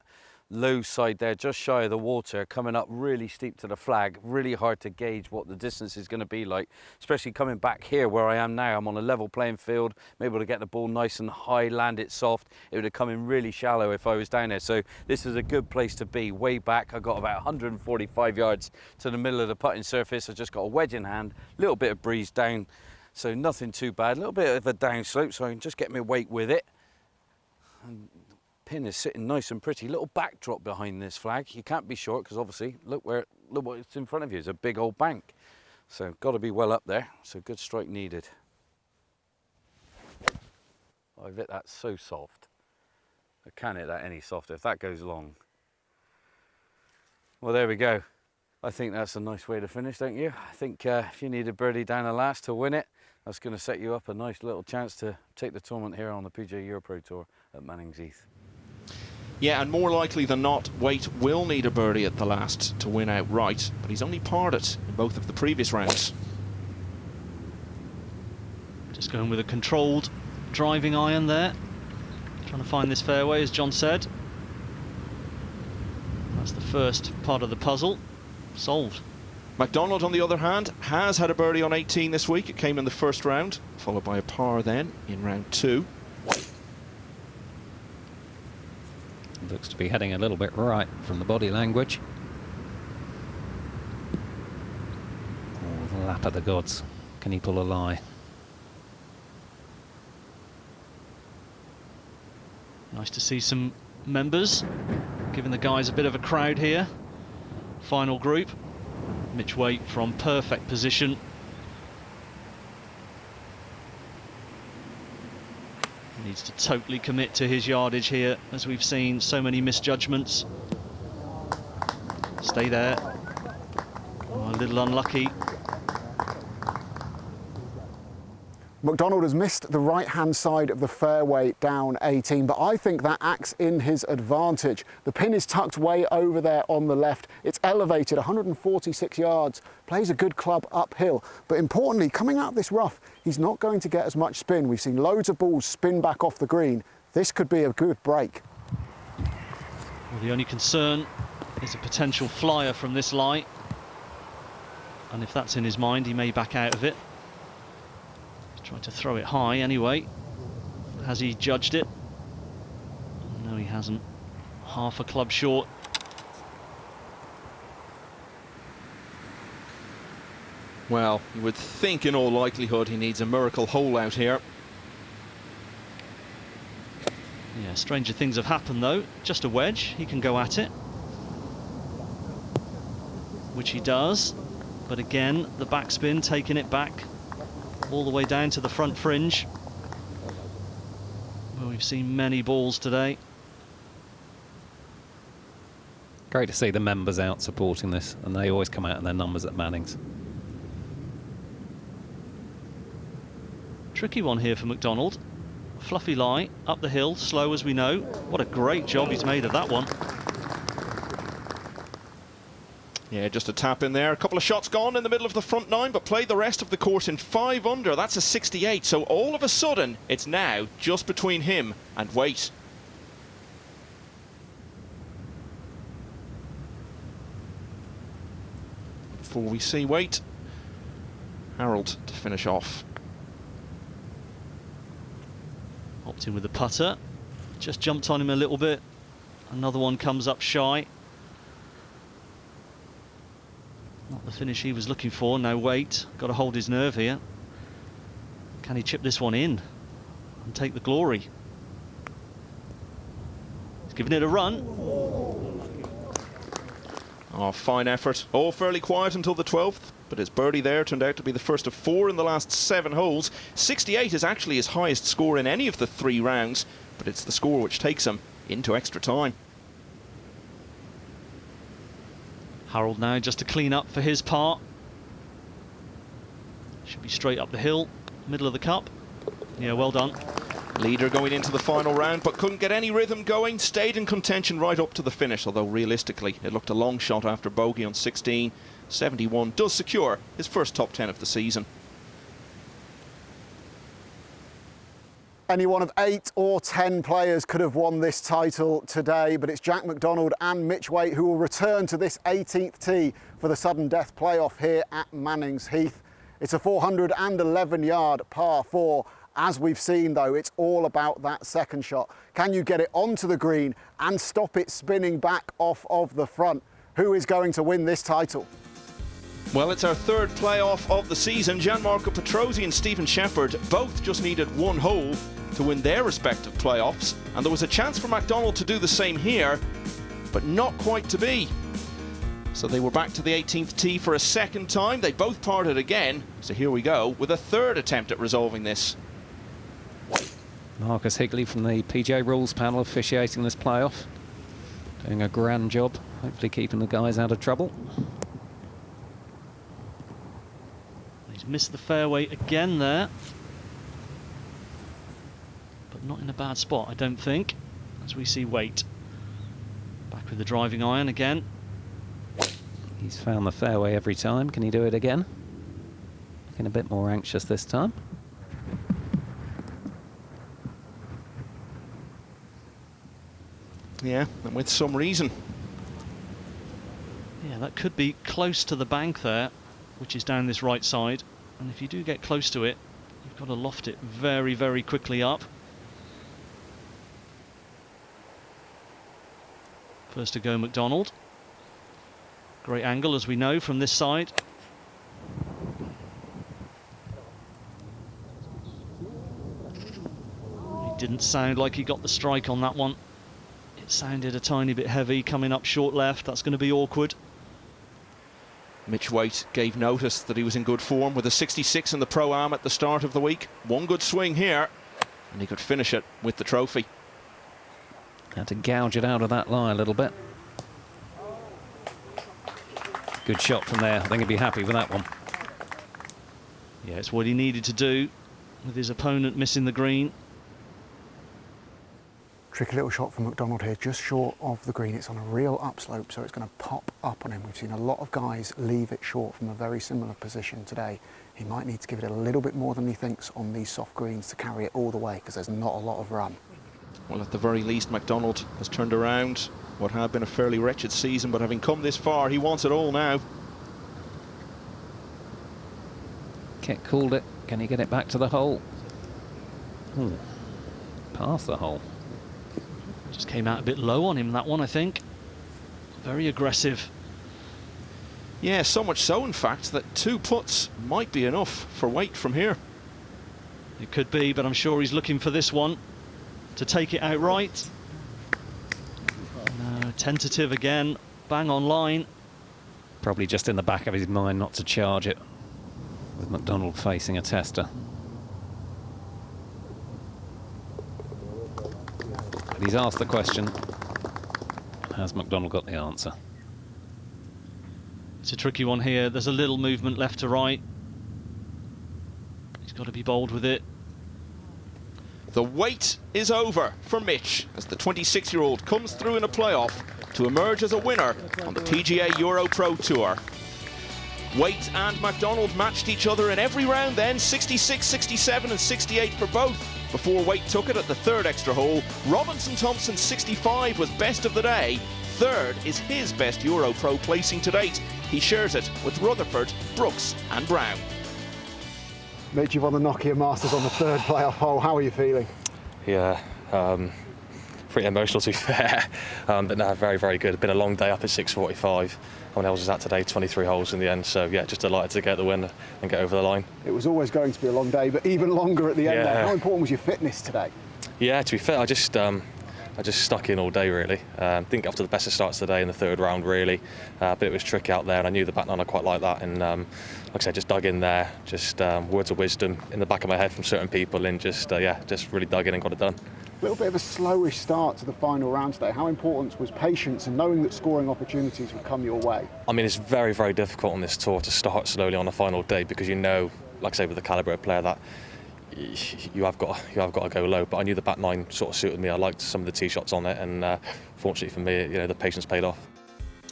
low side there, just shy of the water, coming up really steep to the flag. Really hard to gauge what the distance is going to be like, especially coming back here where I am now. I'm on a level playing field, I'm able to get the ball nice and high, land it soft. It would have come in really shallow if I was down there. So this is a good place to be. Way back, I got about 145 yards to the middle of the putting surface. I just got a wedge in hand, a little bit of breeze down, so nothing too bad. A little bit of a downslope, so I can just get my weight with it. And pin is sitting nice and pretty. Little backdrop behind this flag. You can't be short because obviously look what's in front of you. It's a big old bank, so got to be well up there. So good strike needed. I've hit that so soft. I can't hit that any softer if that goes long. Well, there we go. I think that's a nice way to finish, don't you? I think if you need a birdie down the last to win it, that's going to set you up a nice little chance to take the tournament here on the PGA EuroPro Tour at Mannings Heath. Yeah, and more likely than not, Waite will need a birdie at the last to win outright, but he's only parred it in both of the previous rounds. Just going with a controlled driving iron there. Trying to find this fairway, as John said. That's the first part of the puzzle solved. McDonald, on the other hand, has had a birdie on 18 this week. It came in the first round, followed by a par then in round 2. Looks to be heading a little bit right from the body language. Oh, the lap of the gods. Can he pull a lie? Nice to see some members, giving the guys a bit of a crowd here. Final group. Mitch Waite from perfect position. He needs to totally commit to his yardage here, as we've seen so many misjudgments. Stay there. Oh, a little unlucky. McDonald has missed the right-hand side of the fairway down 18, but I think that acts in his advantage. The pin is tucked way over there on the left. It's elevated 146 yards, plays a good club uphill. But importantly, coming out of this rough, he's not going to get as much spin. We've seen loads of balls spin back off the green. This could be a good break. Well, the only concern is a potential flyer from this lie. And if that's in his mind, he may back out of it. Tried to throw it high anyway. Has he judged it? No, he hasn't. Half a club short. Well, you would think in all likelihood he needs a miracle hole out here. Yeah, stranger things have happened though. Just a wedge, he can go at it. Which he does. But again, the backspin taking it back all the way down to the front fringe. Well, we've seen many balls today. Great to see the members out supporting this, and they always come out in their numbers at Mannings. Tricky one here for McDonald. Fluffy lie, up the hill, slow as we know. What a great job he's made of that one. Yeah, just a tap in there. A couple of shots gone in the middle of the front 9, but played the rest of the course in 5 under. That's a 68. So all of a sudden, it's now just between him and Waite. Before we see Waite, Harold to finish off. Opting with the putter. Just jumped on him a little bit. Another one comes up shy. Not the finish he was looking for. No, Waite. Got to hold his nerve here. Can he chip this one in and take the glory? He's giving it a run. Oh, fine effort. All fairly quiet until the 12th, but his birdie there turned out to be the first of 4 in the last 7 holes. 68 is actually his highest score in any of the 3 rounds, but it's the score which takes him into extra time. Harold now just to clean up for his part. Should be straight up the hill, middle of the cup. Yeah, well done. Leader going into the final round, but couldn't get any rhythm going. Stayed in contention right up to the finish, although realistically it looked a long shot after bogey on 16. 71 does secure his first top 10 of the season. Any one of 8 or 10 players could have won this title today, but it's Jack McDonald and Mitch Waite who will return to this 18th tee for the sudden death playoff here at Mannings Heath. It's a 411-yard par 4. As we've seen though, it's all about that second shot. Can you get it onto the green and stop it spinning back off of the front? Who is going to win this title? Well, it's our 3rd playoff of the season. Gianmarco Petrosi and Stephen Shepherd both just needed 1 hole to win their respective playoffs, and there was a chance for McDonald to do the same here, but not quite to be. So they were back to the 18th tee for a 2nd time. They both parted again, so here we go with a 3rd attempt at resolving this. Marcus Higley from the PGA Rules panel officiating this playoff. Doing a grand job, hopefully keeping the guys out of trouble. missed the fairway again there. But not in a bad spot, I don't think, as we see Waite. Back with the driving iron again. He's found the fairway every time. Can he do it again? Looking a bit more anxious this time. Yeah, and with some reason. Yeah, that could be close to the bank there, which is down this right side. And if you do get close to it, you've got to loft it very, very quickly up. First to go, McDonald. Great angle, as we know, from this side. It didn't sound like he got the strike on that one. It sounded a tiny bit heavy, coming up short left. That's going to be awkward. Mitch Waite gave notice that he was in good form with a 66 in the Pro-Am at the start of the week. One good swing here, and he could finish it with the trophy. Had to gouge it out of that lie a little bit. Good shot from there. I think he'd be happy with that one. Yeah, it's what he needed to do with his opponent missing the green. Tricky little shot from McDonald here, just short of the green. It's on a real upslope, so it's going to pop up on him. We've seen a lot of guys leave it short from a very similar position today. He might need to give it a little bit more than he thinks on these soft greens to carry it all the way, because there's not a lot of run. Well, at the very least, McDonald has turned around what had been a fairly wretched season, but having come this far, he wants it all now. Kit cooled it. Can he get it back to the hole? Ooh, past the hole. Just came out a bit low on him, that one, I think. Very aggressive. Yeah, so much so, in fact, that 2 putts might be enough for Waite from here. It could be, but I'm sure he's looking for this one to take it outright. No, tentative again, bang on line. Probably just in the back of his mind not to charge it, with McDonald facing a tester. But he's asked the question. Has McDonald got the answer? It's a tricky one here. There's a little movement left to right. He's got to be bold with it. The wait is over for Mitch as the 26-year-old comes through in a playoff to emerge as a winner on the PGA EuroPro Tour. Waite and McDonald matched each other in every round then, 66, 67 and 68 for both, before Waite took it at the 3rd extra hole. Robinson Thompson's 65 was best of the day. 3rd is his best EuroPro placing to date. He shares it with Rutherford, Brooks and Brown. Mitch, you've won the Nokia Masters on the 3rd playoff hole. How are you feeling? Yeah, pretty emotional to be fair, but no, very, very good. It's been a long day up at 6:45. How many holes was that today? 23 holes in the end, so yeah, just delighted to get the win and get over the line. It was always going to be a long day, but even longer at the end there. How important was your fitness today? Yeah, to be fair, I just stuck in all day really. Didn't get off to the best of starts today in the 3rd round really, but it was tricky out there and I knew the back nine I quite like that, and like I said, just dug in there, just words of wisdom in the back of my head from certain people, and just really dug in and got it done. A little bit of a slowish start to the final round today. How important was patience and knowing that scoring opportunities would come your way? I mean, it's very, very difficult on this tour to start slowly on the final day, because you know, like I say, with the calibre of player that you have got to go low. But I knew the back nine sort of suited me. I liked some of the tee shots on it, and fortunately for me, the patience paid off.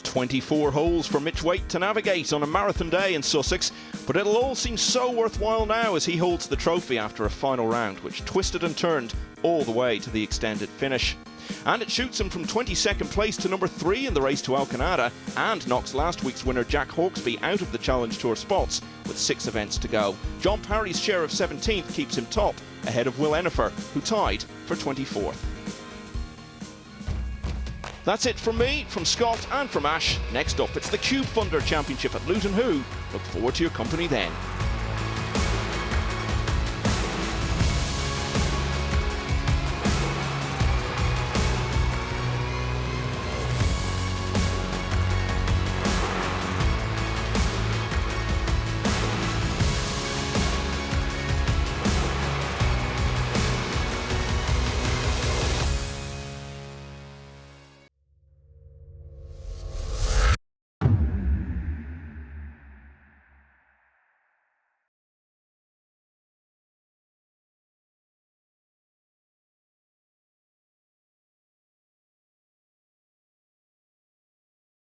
24 holes for Mitch Waite to navigate on a marathon day in Sussex, but it'll all seem so worthwhile now as he holds the trophy after a final round which twisted and turned all the way to the extended finish. And it shoots him from 22nd place to number 3 in the race to Alcanada, and knocks last week's winner Jack Hawksby out of the Challenge Tour spots with 6 events to go. John Parry's share of 17th keeps him top, ahead of Will Enifer, who tied for 24th. That's it from me, from Scott and from Ash. Next up, it's the Cube Funder Championship at Luton Hoo. Look forward to your company then.